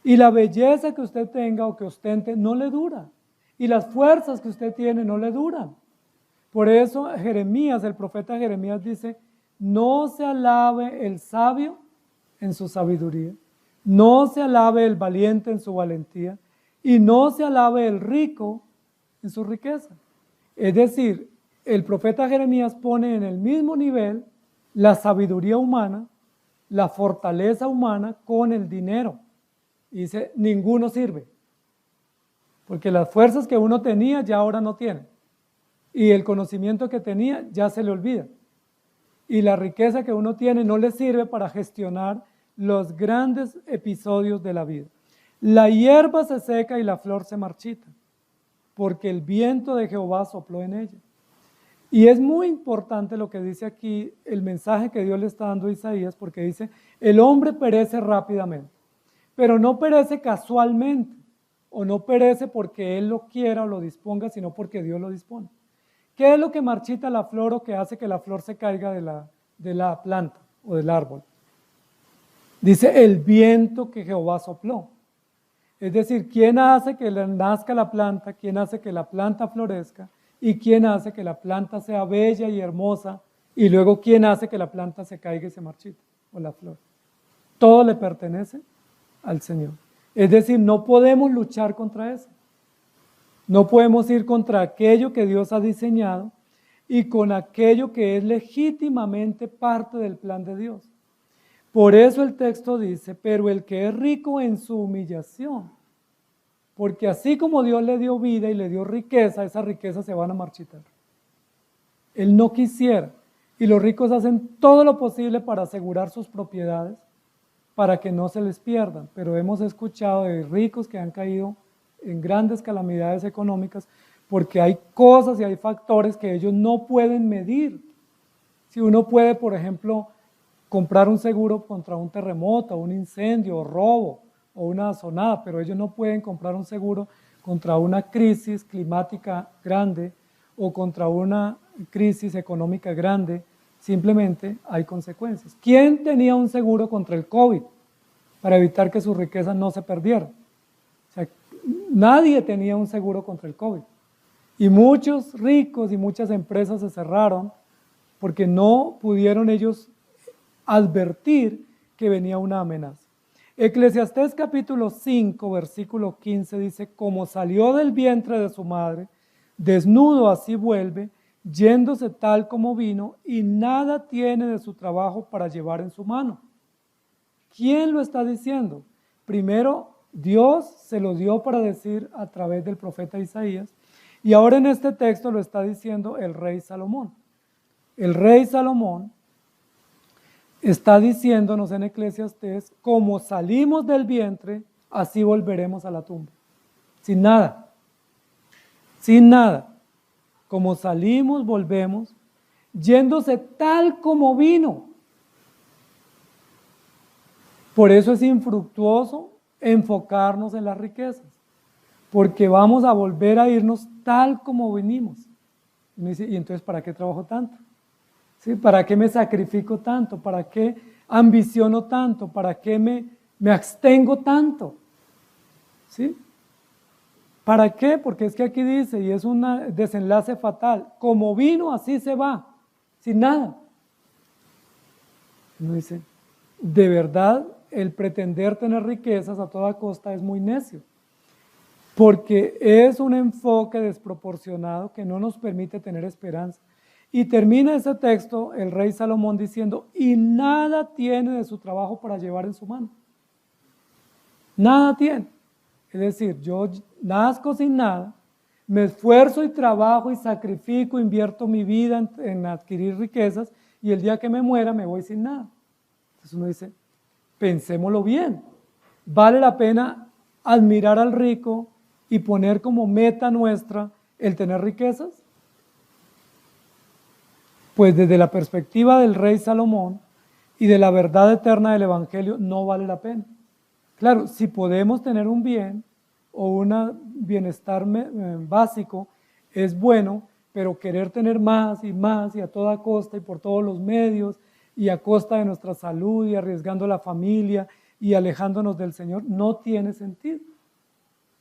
Y la belleza que usted tenga o que ostente no le dura. Y las fuerzas que usted tiene no le duran. Por eso Jeremías, el profeta Jeremías dice, no se alabe el sabio en su sabiduría, no se alabe el valiente en su valentía, y no se alabe el rico en su riqueza. Es decir, el profeta Jeremías pone en el mismo nivel la sabiduría humana, la fortaleza humana con el dinero. Y dice, ninguno sirve, porque las fuerzas que uno tenía ya ahora no tiene, y el conocimiento que tenía ya se le olvida, y la riqueza que uno tiene no le sirve para gestionar los grandes episodios de la vida. La hierba se seca y la flor se marchita, porque el viento de Jehová sopló en ella. Y es muy importante lo que dice aquí, el mensaje que Dios le está dando a Isaías, porque dice, el hombre perece rápidamente. Pero no perece casualmente, o no perece porque él lo quiera o lo disponga, sino porque Dios lo dispone. ¿Qué es lo que marchita la flor o que hace que la flor se caiga de la planta o del árbol? Dice el viento que Jehová sopló. Es decir, ¿quién hace que nazca la planta? ¿Quién hace que la planta florezca? ¿Y quién hace que la planta sea bella y hermosa? Y luego, ¿quién hace que la planta se caiga y se marchite? O la flor. Todo le pertenece al Señor. Es decir, no podemos luchar contra eso. No podemos ir contra aquello que Dios ha diseñado y con aquello que es legítimamente parte del plan de Dios. Por eso el texto dice, pero el que es rico en su humillación, porque así como Dios le dio vida y le dio riqueza, esas riquezas se van a marchitar. Él no quisiera, y los ricos hacen todo lo posible para asegurar sus propiedades, para que no se les pierdan, pero hemos escuchado de ricos que han caído en grandes calamidades económicas porque hay cosas y hay factores que ellos no pueden medir. Si uno puede, por ejemplo, comprar un seguro contra un terremoto, un incendio, o robo, o una azonada, pero ellos no pueden comprar un seguro contra una crisis climática grande o contra una crisis económica grande. Simplemente hay consecuencias. ¿Quién tenía un seguro contra el COVID para evitar que sus riquezas no se perdieran? O sea, nadie tenía un seguro contra el COVID. Y muchos ricos y muchas empresas se cerraron porque no pudieron ellos advertir que venía una amenaza. Eclesiastés capítulo 5, versículo 15 dice, como salió del vientre de su madre, desnudo así vuelve, yéndose tal como vino, y nada tiene de su trabajo para llevar en su mano. ¿Quién lo está diciendo? Primero, Dios se lo dio para decir a través del profeta Isaías, y ahora en este texto lo está diciendo el rey Salomón. El rey Salomón está diciéndonos en Eclesiastés, como salimos del vientre, así volveremos a la tumba. Sin nada. Sin nada. Como salimos, volvemos, yéndose tal como vino. Por eso es infructuoso enfocarnos en las riquezas, porque vamos a volver a irnos tal como venimos. Y me dice, ¿y entonces para qué trabajo tanto? ¿Sí? ¿Para qué me sacrifico tanto? ¿Para qué ambiciono tanto? ¿Para qué me Me abstengo tanto. ¿Sí? ¿Para qué? Porque es que aquí dice, y es un desenlace fatal, como vino así se va, sin nada. Uno dice, de verdad, el pretender tener riquezas a toda costa es muy necio, porque es un enfoque desproporcionado que no nos permite tener esperanza. Y termina ese texto el rey Salomón diciendo, y nada tiene de su trabajo para llevar en su mano. Nada tiene. Es decir, yo nazco sin nada, me esfuerzo y trabajo y sacrifico, invierto mi vida en adquirir riquezas y el día que me muera me voy sin nada. Entonces uno dice, pensémoslo bien, ¿vale la pena admirar al rico y poner como meta nuestra el tener riquezas? Pues desde la perspectiva del rey Salomón y de la verdad eterna del Evangelio no vale la pena. Claro, si podemos tener un bien o un bienestar básico es bueno, pero querer tener más y a toda costa y por todos los medios y a costa de nuestra salud y arriesgando la familia y alejándonos del Señor, no tiene sentido.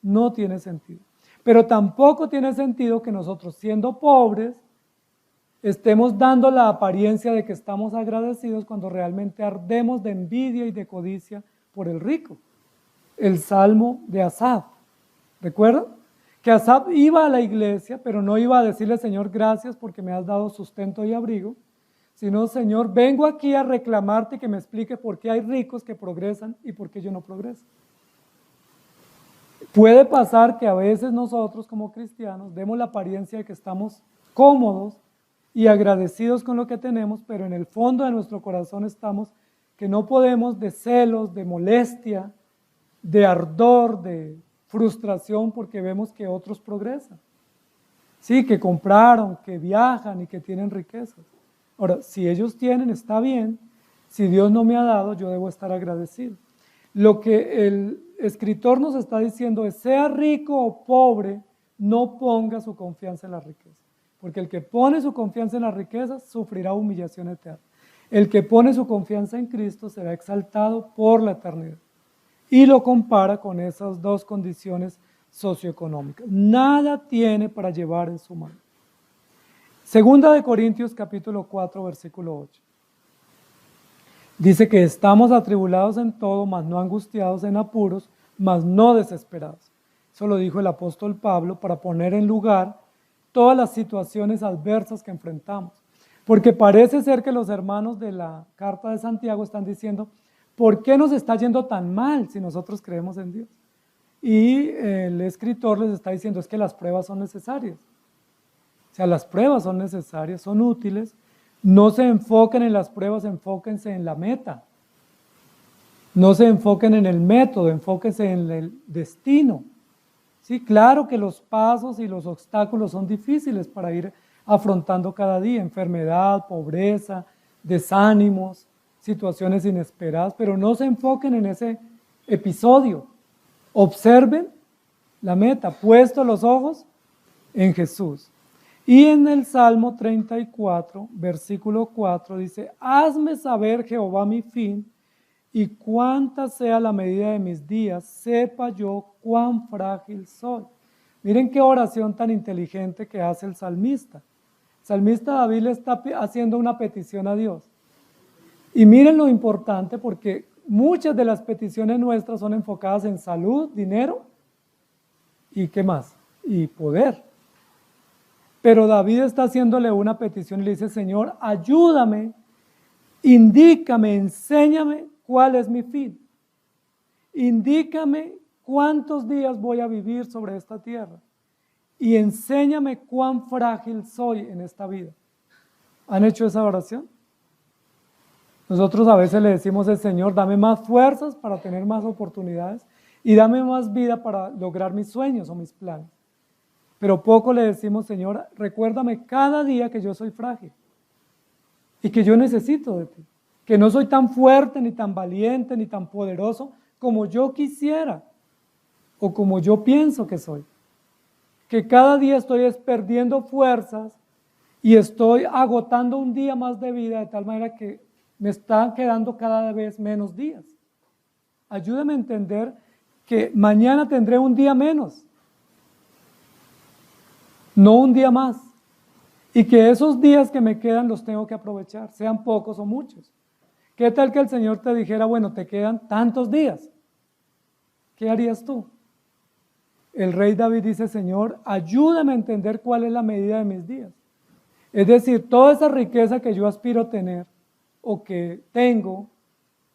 No tiene sentido. Pero tampoco tiene sentido que nosotros, siendo pobres, estemos dando la apariencia de que estamos agradecidos cuando realmente ardemos de envidia y de codicia por el rico. El salmo de Asaf, ¿recuerdan? Que Asaf iba a la iglesia, pero no iba a decirle, Señor, gracias porque me has dado sustento y abrigo, sino, Señor, vengo aquí a reclamarte y que me explique por qué hay ricos que progresan y por qué yo no progreso. Puede pasar que a veces nosotros como cristianos demos la apariencia de que estamos cómodos y agradecidos con lo que tenemos, pero en el fondo de nuestro corazón estamos que no podemos, de celos, de molestia, de ardor, de frustración porque vemos que otros progresan. Sí, que compraron, que viajan y que tienen riquezas. Ahora, si ellos tienen, está bien. Si Dios no me ha dado, yo debo estar agradecido. Lo que el escritor nos está diciendo es, sea rico o pobre, no ponga su confianza en la riqueza. Porque el que pone su confianza en la riqueza sufrirá humillación eterna. El que pone su confianza en Cristo será exaltado por la eternidad. Y lo compara con esas dos condiciones socioeconómicas. Nada tiene para llevar en su mano. Segunda de Corintios capítulo 4, versículo 8. Dice que estamos atribulados en todo, mas no angustiados, en apuros, mas no desesperados. Eso lo dijo el apóstol Pablo para poner en lugar todas las situaciones adversas que enfrentamos. Porque parece ser que los hermanos de la carta de Santiago están diciendo, ¿por qué nos está yendo tan mal si nosotros creemos en Dios? Y el escritor les está diciendo, es que las pruebas son necesarias. O sea, las pruebas son necesarias, son útiles. No se enfoquen en las pruebas, enfóquense en la meta. No se enfoquen en el método, enfóquense en el destino. Sí, claro que los pasos y los obstáculos son difíciles para ir afrontando cada día, enfermedad, pobreza, desánimos, situaciones inesperadas, pero no se enfoquen en ese episodio. Observen la meta, puesto los ojos en Jesús. Y en el Salmo 34, versículo 4 dice, hazme saber, Jehová, mi fin, y cuánta sea la medida de mis días, sepa yo cuán frágil soy. Miren qué oración tan inteligente que hace el salmista. El salmista David le está haciendo una petición a Dios. Y miren lo importante, porque muchas de las peticiones nuestras son enfocadas en salud, dinero y ¿qué más? Y poder. Pero David está haciéndole una petición y le dice, Señor, ayúdame, indícame, enséñame cuál es mi fin. Indícame cuántos días voy a vivir sobre esta tierra y enséñame cuán frágil soy en esta vida. ¿Han hecho esa oración? Nosotros a veces le decimos al Señor, dame más fuerzas para tener más oportunidades y dame más vida para lograr mis sueños o mis planes. Pero poco le decimos, Señor, recuérdame cada día que yo soy frágil y que yo necesito de ti, que no soy tan fuerte, ni tan valiente, ni tan poderoso como yo quisiera o como yo pienso que soy. Que cada día estoy perdiendo fuerzas y estoy agotando un día más de vida de tal manera que me están quedando cada vez menos días. ayúdame a entender que mañana tendré un día menos, no un día más, y que esos días que me quedan los tengo que aprovechar, sean pocos o muchos. ¿Qué tal que el Señor te dijera, bueno, te quedan tantos días? ¿Qué harías tú? El rey David dice, Señor, ayúdame a entender cuál es la medida de mis días. Es decir, toda esa riqueza que yo aspiro a tener o que tengo,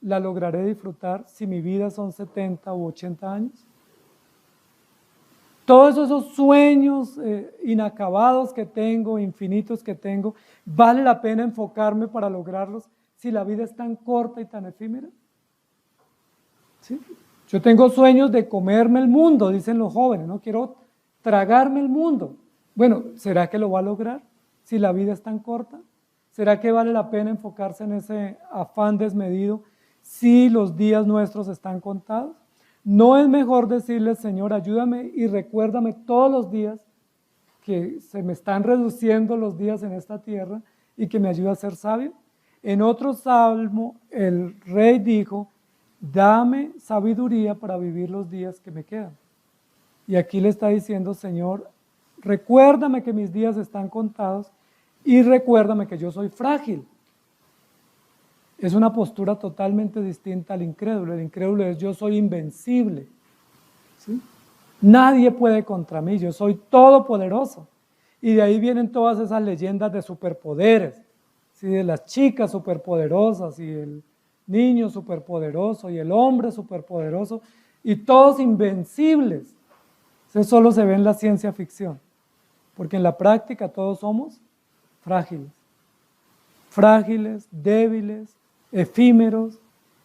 la lograré disfrutar si mi vida son 70 u 80 años. Todos esos sueños inacabados que tengo, infinitos que tengo, ¿vale la pena enfocarme para lograrlos si la vida es tan corta y tan efímera? ¿Sí? Yo tengo sueños de comerme el mundo, dicen los jóvenes, ¿no? Quiero tragarme el mundo. Bueno, ¿será que lo va a lograr si la vida es tan corta? ¿Será que vale la pena enfocarse en ese afán desmedido si los días nuestros están contados? ¿No es mejor decirle, Señor, ayúdame y recuérdame todos los días que se me están reduciendo los días en esta tierra y que me ayude a ser sabio? En otro salmo, el rey dijo, dame sabiduría para vivir los días que me quedan. Y aquí le está diciendo, Señor, recuérdame que mis días están contados y recuérdame que yo soy frágil. Es una postura totalmente distinta al incrédulo. El incrédulo es yo soy invencible. ¿Sí? Nadie puede contra mí, yo soy todopoderoso. Y de ahí vienen todas esas leyendas de superpoderes, ¿sí? De las chicas superpoderosas y el niño superpoderoso y el hombre superpoderoso y todos invencibles. Eso solo se ve en la ciencia ficción, porque en la práctica todos somos frágiles. Frágiles, débiles, efímeros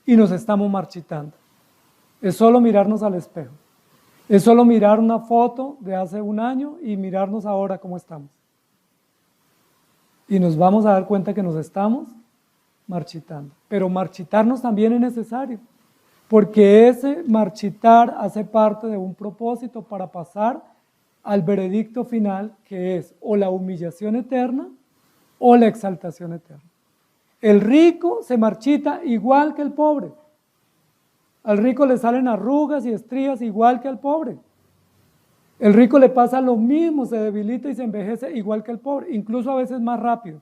y nos estamos marchitando. Es solo mirarnos al espejo. Es solo mirar una foto de hace un año y mirarnos ahora cómo estamos. Y nos vamos a dar cuenta que nos estamos marchitando. Pero marchitarnos también es necesario, porque ese marchitar hace parte de un propósito para pasar al veredicto final, que es o la humillación eterna o la exaltación eterna. El rico se marchita igual que el pobre. Al rico le salen arrugas y estrías igual que al pobre. El rico le pasa lo mismo, se debilita y se envejece igual que el pobre, incluso a veces más rápido,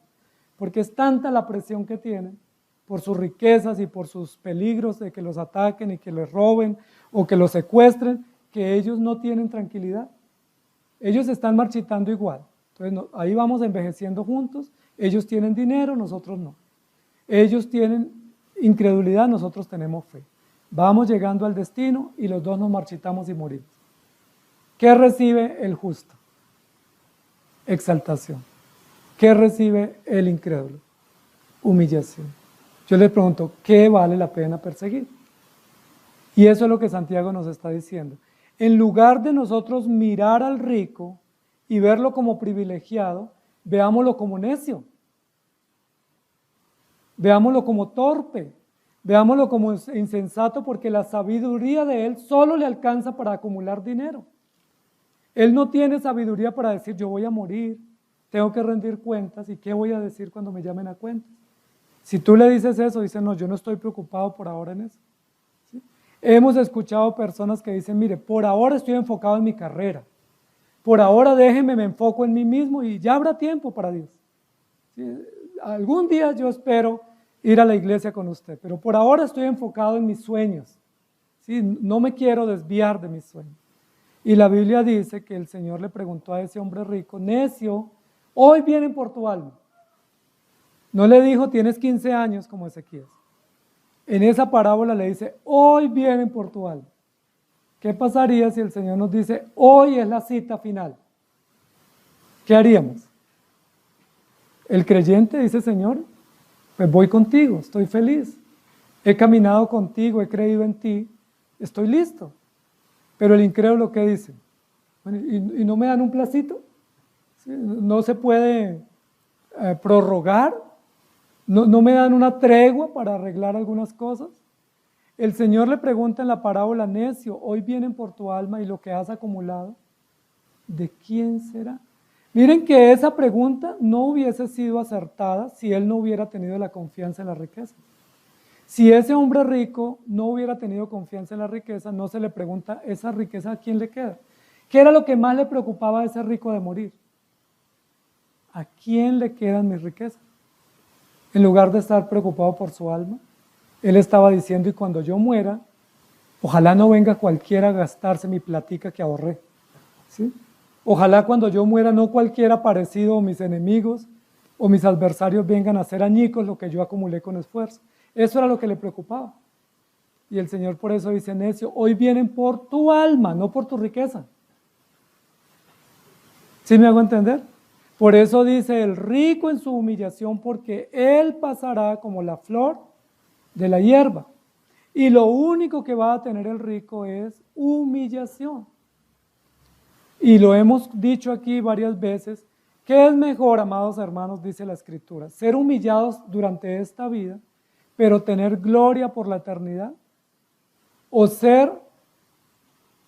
porque es tanta la presión que tienen por sus riquezas y por sus peligros de que los ataquen y que les roben o que los secuestren, que ellos no tienen tranquilidad. Ellos se están marchitando igual. Entonces ahí vamos envejeciendo juntos. Ellos tienen dinero, nosotros no. Ellos tienen incredulidad, nosotros tenemos fe. Vamos llegando al destino y los dos nos marchitamos y morimos. ¿Qué recibe el justo? Exaltación. ¿Qué recibe el incrédulo? Humillación. Yo les pregunto, ¿qué vale la pena perseguir? Y eso es lo que Santiago nos está diciendo. En lugar de nosotros mirar al rico y verlo como privilegiado, veámoslo como necio. Veámoslo como torpe, veámoslo como insensato, porque la sabiduría de él solo le alcanza para acumular dinero. Él no tiene sabiduría para decir, yo voy a morir, tengo que rendir cuentas, ¿y qué voy a decir cuando me llamen a cuentas? Si tú le dices eso, dice, no, yo no estoy preocupado por ahora en eso. ¿Sí? Hemos escuchado personas que dicen, mire, por ahora estoy enfocado en mi carrera, por ahora déjeme, me enfoco en mí mismo y ya habrá tiempo para Dios. ¿Sí? Algún día yo espero ir a la iglesia con usted, pero por ahora estoy enfocado en mis sueños. ¿Sí? No me quiero desviar de mis sueños. Y la Biblia dice que el Señor le preguntó a ese hombre rico, necio, hoy vienen por tu alma. No le dijo, tienes 15 años como Ezequías. En esa parábola le dice, hoy vienen por tu alma. ¿Qué pasaría si el Señor nos dice, hoy es la cita final? ¿Qué haríamos? El creyente dice, Señor, pues voy contigo, estoy feliz. He caminado contigo, he creído en ti, estoy listo. Pero el incrédulo, ¿qué dice? Bueno, ¿y no me dan un placito? ¿Sí? ¿No se puede prorrogar? ¿No me dan una tregua para arreglar algunas cosas? El Señor le pregunta en la parábola, necio, hoy vienen por tu alma y lo que has acumulado, ¿de quién será? Miren que esa pregunta no hubiese sido acertada si él no hubiera tenido la confianza en la riqueza. Si ese hombre rico no hubiera tenido confianza en la riqueza, no se le pregunta, ¿esa riqueza a quién le queda? ¿Qué era lo que más le preocupaba a ese rico de morir? ¿A quién le quedan mis riquezas? En lugar de estar preocupado por su alma, él estaba diciendo, y cuando yo muera, ojalá no venga cualquiera a gastarse mi platica que ahorré. ¿Sí? Ojalá cuando yo muera no cualquiera parecido o mis enemigos o mis adversarios vengan a hacer añicos lo que yo acumulé con esfuerzo. Eso era lo que le preocupaba. Y el Señor por eso dice, necio, hoy vienen por tu alma, no por tu riqueza. ¿Sí me hago entender? Por eso dice, el rico en su humillación, porque él pasará como la flor de la hierba. Y lo único que va a tener el rico es humillación. Y lo hemos dicho aquí varias veces, ¿qué es mejor, amados hermanos? Dice la Escritura, ser humillados durante esta vida, pero tener gloria por la eternidad, o ser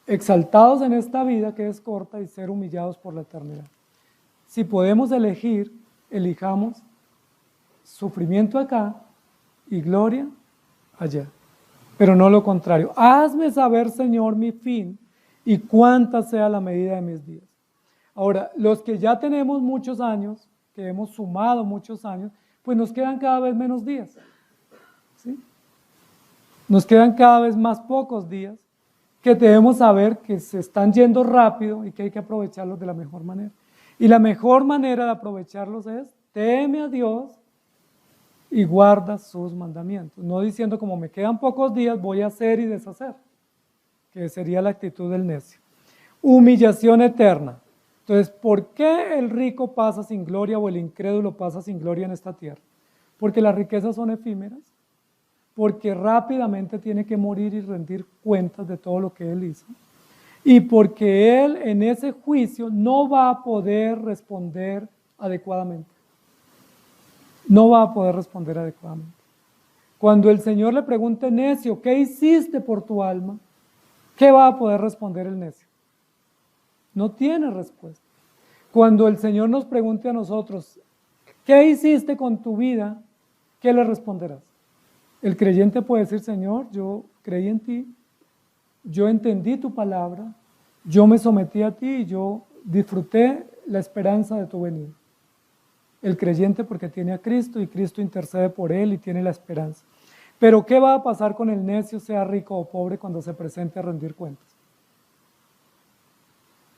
exaltados en esta vida que es corta y ser humillados por la eternidad. Si podemos elegir, elijamos sufrimiento acá y gloria allá, pero no lo contrario. Hazme saber, Señor, mi fin y cuánta sea la medida de mis días. Ahora, los que ya tenemos muchos años, que hemos sumado muchos años, pues nos quedan cada vez menos días. ¿Sí? Nos quedan cada vez más pocos días que debemos saber que se están yendo rápido y que hay que aprovecharlos de la mejor manera. Y la mejor manera de aprovecharlos es, teme a Dios y guarda sus mandamientos. No diciendo como me quedan pocos días, voy a hacer y deshacer, que sería la actitud del necio. Humillación eterna. Entonces, ¿por qué el rico pasa sin gloria o el incrédulo pasa sin gloria en esta tierra? Porque las riquezas son efímeras, porque rápidamente tiene que morir y rendir cuentas de todo lo que él hizo, y porque él en ese juicio no va a poder responder adecuadamente. No va a poder responder adecuadamente. Cuando el Señor le pregunte, necio, ¿qué hiciste por tu alma? ¿Qué va a poder responder el necio? No tiene respuesta. Cuando el Señor nos pregunte a nosotros, ¿qué hiciste con tu vida? ¿Qué le responderás? El creyente puede decir, Señor, yo creí en ti, yo entendí tu palabra, yo me sometí a ti y yo disfruté la esperanza de tu venida. El creyente porque tiene a Cristo y Cristo intercede por él y tiene la esperanza. Pero ¿qué va a pasar con el necio, sea rico o pobre, cuando se presente a rendir cuentas?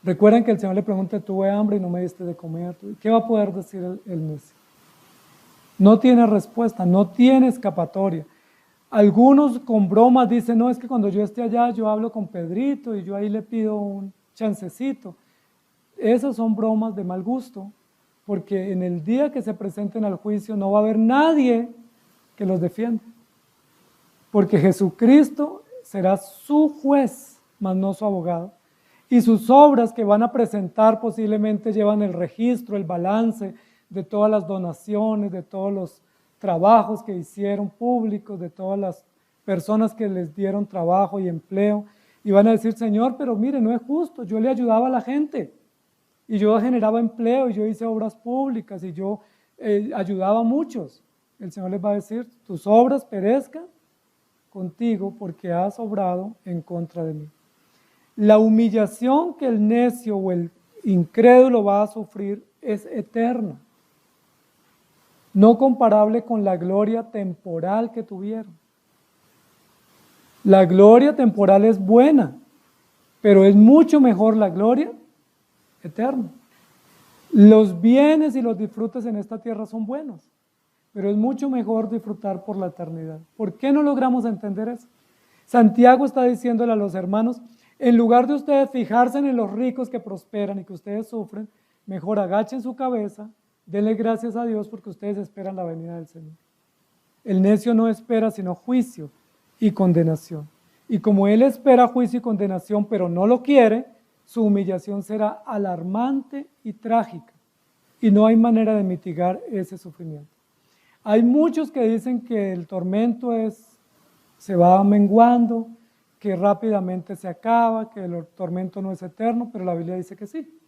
Recuerden que el Señor le pregunta, tuve hambre y no me diste de comer. ¿Qué va a poder decir el necio? No tiene respuesta, no tiene escapatoria. Algunos con bromas dicen, no, es que cuando yo esté allá yo hablo con Pedrito y yo ahí le pido un chancecito. Esas son bromas de mal gusto, porque en el día que se presenten al juicio no va a haber nadie que los defienda. Porque Jesucristo será su juez, mas no su abogado. Y sus obras que van a presentar posiblemente llevan el registro, el balance de todas las donaciones, de todos los trabajos que hicieron públicos, de todas las personas que les dieron trabajo y empleo. Y van a decir, Señor, pero mire, no es justo, yo le ayudaba a la gente. Y yo generaba empleo, y yo hice obras públicas, y yo ayudaba a muchos. El Señor les va a decir, tus obras perezcan contigo porque has obrado en contra de mí. La humillación que el necio o el incrédulo va a sufrir es eterna, no comparable con la gloria temporal que tuvieron. La gloria temporal es buena, pero es mucho mejor la gloria eterna. Los bienes y los disfrutes en esta tierra son buenos, pero es mucho mejor disfrutar por la eternidad. ¿Por qué no logramos entender eso? Santiago está diciéndole a los hermanos, en lugar de ustedes fijarse en los ricos que prosperan y que ustedes sufren, mejor agachen su cabeza, denle gracias a Dios porque ustedes esperan la venida del Señor. El necio no espera sino juicio y condenación. Y como él espera juicio y condenación, pero no lo quiere, su humillación será alarmante y trágica. Y no hay manera de mitigar ese sufrimiento. Hay muchos que dicen que el tormento se va menguando, que rápidamente se acaba, que el tormento no es eterno, pero la Biblia dice que sí.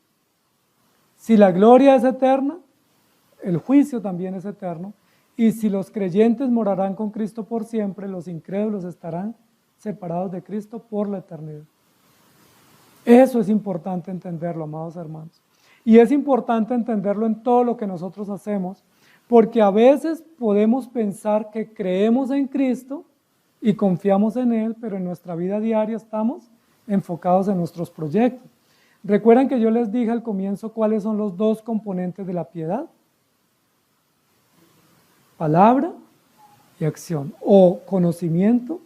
Si la gloria es eterna, el juicio también es eterno, Y si los creyentes morarán con Cristo por siempre, los incrédulos estarán separados de Cristo por la eternidad. Eso es importante entenderlo, amados hermanos. Y es importante entenderlo en todo lo que nosotros hacemos, porque a veces podemos pensar que creemos en Cristo y confiamos en Él, pero en nuestra vida diaria estamos enfocados en nuestros proyectos. ¿Recuerdan que yo les dije al comienzo cuáles son los dos componentes de la piedad? Palabra y acción, o conocimiento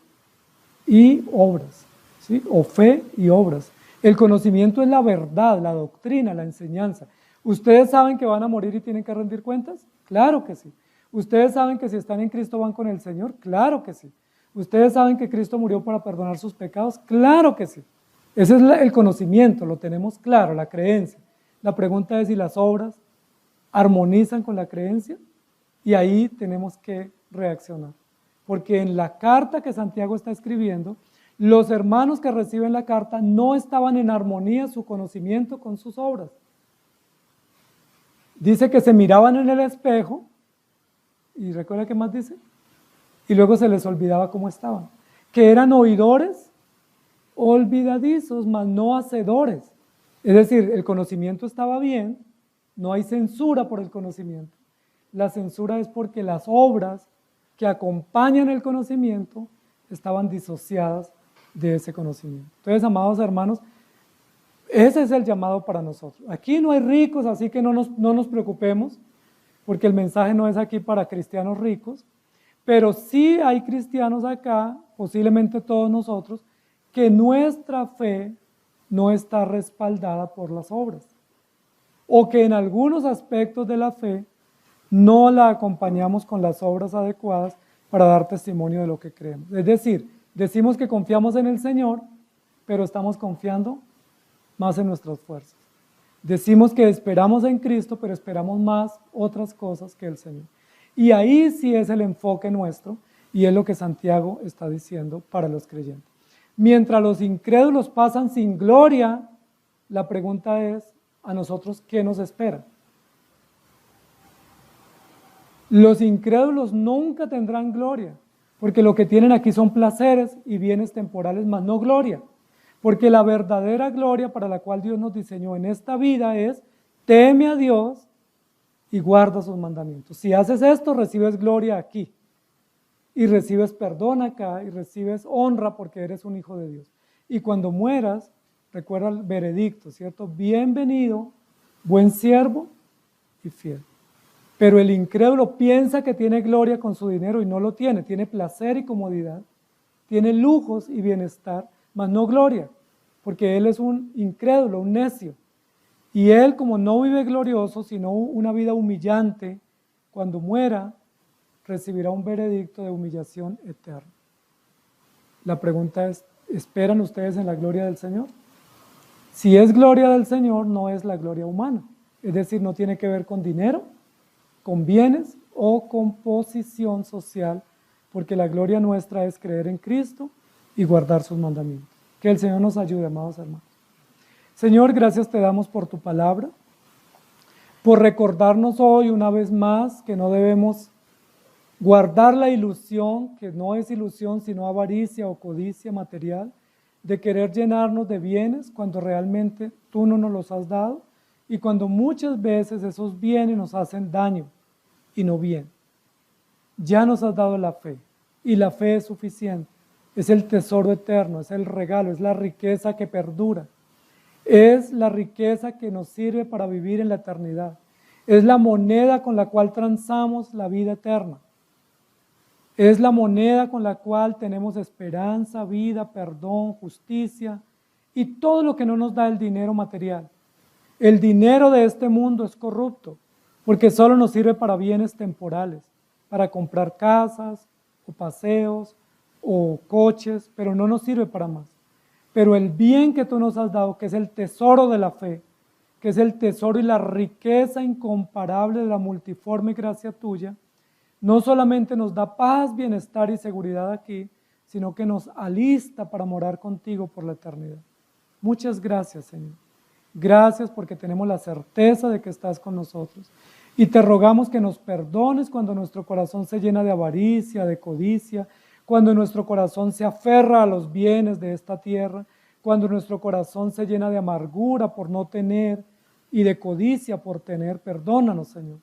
y obras, ¿sí? O fe y obras. El conocimiento es la verdad, la doctrina, la enseñanza. ¿Ustedes saben que van a morir y tienen que rendir cuentas? Claro que sí. ¿Ustedes saben que si están en Cristo van con el Señor? Claro que sí. ¿Ustedes saben que Cristo murió para perdonar sus pecados? Claro que sí. Ese es el conocimiento, lo tenemos claro, la creencia. La pregunta es si las obras armonizan con la creencia, y ahí tenemos que reaccionar. Porque en la carta que Santiago está escribiendo, los hermanos que reciben la carta no estaban en armonía su conocimiento con sus obras. Dice que se miraban en el espejo, y recuerda qué más dice, y luego se les olvidaba cómo estaban, que eran oidores olvidadizos, mas no hacedores. Es decir, el conocimiento estaba bien, no hay censura por el conocimiento. La censura es porque las obras que acompañan el conocimiento estaban disociadas de ese conocimiento. Entonces, amados hermanos, ese es el llamado para nosotros. Aquí no hay ricos, así que no nos preocupemos, porque el mensaje no es aquí para cristianos ricos, pero sí hay cristianos acá, posiblemente todos nosotros, que nuestra fe no está respaldada por las obras, o que en algunos aspectos de la fe no la acompañamos con las obras adecuadas para dar testimonio de lo que creemos. Es decir, decimos que confiamos en el Señor, pero estamos confiando más en nuestras fuerzas. Decimos que esperamos en Cristo, pero esperamos más otras cosas que el Señor. Y ahí sí es el enfoque nuestro, y es lo que Santiago está diciendo para los creyentes. Mientras los incrédulos pasan sin gloria, la pregunta es, ¿a nosotros qué nos espera? Los incrédulos nunca tendrán gloria, porque lo que tienen aquí son placeres y bienes temporales, mas no gloria. Porque la verdadera gloria para la cual Dios nos diseñó en esta vida es, teme a Dios y guarda sus mandamientos. Si haces esto, recibes gloria aquí, y recibes perdón acá, y recibes honra porque eres un hijo de Dios. Y cuando mueras, recuerda el veredicto, ¿cierto? Bienvenido, buen siervo y fiel. Pero el incrédulo piensa que tiene gloria con su dinero y no lo tiene. Tiene placer y comodidad, tiene lujos y bienestar, mas no gloria, porque él es un incrédulo, un necio. Y él, como no vive glorioso, sino una vida humillante, cuando muera, recibirá un veredicto de humillación eterna. La pregunta es, ¿esperan ustedes en la gloria del Señor? Si es gloria del Señor, no es la gloria humana. Es decir, no tiene que ver con dinero, con bienes o con posición social, porque la gloria nuestra es creer en Cristo y guardar sus mandamientos. Que el Señor nos ayude, amados hermanos. Señor, gracias te damos por tu palabra, por recordarnos hoy una vez más que no debemos guardar la ilusión, que no es ilusión sino avaricia o codicia material, de querer llenarnos de bienes cuando realmente tú no nos los has dado, y cuando muchas veces esos bienes nos hacen daño y no bien. Ya nos has dado la fe, y la fe es suficiente. Es el tesoro eterno, es el regalo, es la riqueza que perdura. Es la riqueza que nos sirve para vivir en la eternidad. Es la moneda con la cual transamos la vida eterna. Es la moneda con la cual tenemos esperanza, vida, perdón, justicia y todo lo que no nos da el dinero material. El dinero de este mundo es corrupto, porque solo nos sirve para bienes temporales, para comprar casas o paseos o coches, pero no nos sirve para más. Pero el bien que tú nos has dado, que es el tesoro de la fe, que es el tesoro y la riqueza incomparable de la multiforme gracia tuya, no solamente nos da paz, bienestar y seguridad aquí, sino que nos alista para morar contigo por la eternidad. Muchas gracias, Señor. Gracias porque tenemos la certeza de que estás con nosotros. Y te rogamos que nos perdones cuando nuestro corazón se llena de avaricia, de codicia, cuando nuestro corazón se aferra a los bienes de esta tierra, cuando nuestro corazón se llena de amargura por no tener y de codicia por tener. Perdónanos, Señor,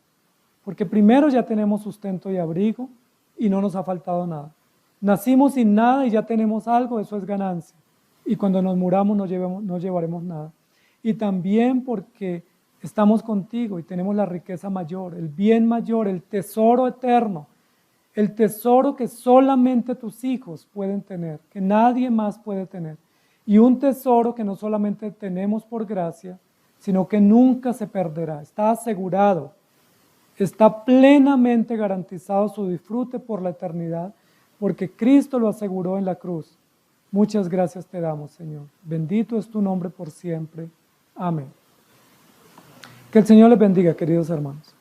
porque primero ya tenemos sustento y abrigo y no nos ha faltado nada. Nacimos sin nada y ya tenemos algo, eso es ganancia. Y cuando nos muramos no llevaremos nada. Y también porque estamos contigo y tenemos la riqueza mayor, el bien mayor, el tesoro eterno, el tesoro que solamente tus hijos pueden tener, que nadie más puede tener. Y un tesoro que no solamente tenemos por gracia, sino que nunca se perderá, está asegurado, está plenamente garantizado su disfrute por la eternidad, porque Cristo lo aseguró en la cruz. Muchas gracias te damos, Señor. Bendito es tu nombre por siempre. Amén. Que el Señor les bendiga, queridos hermanos.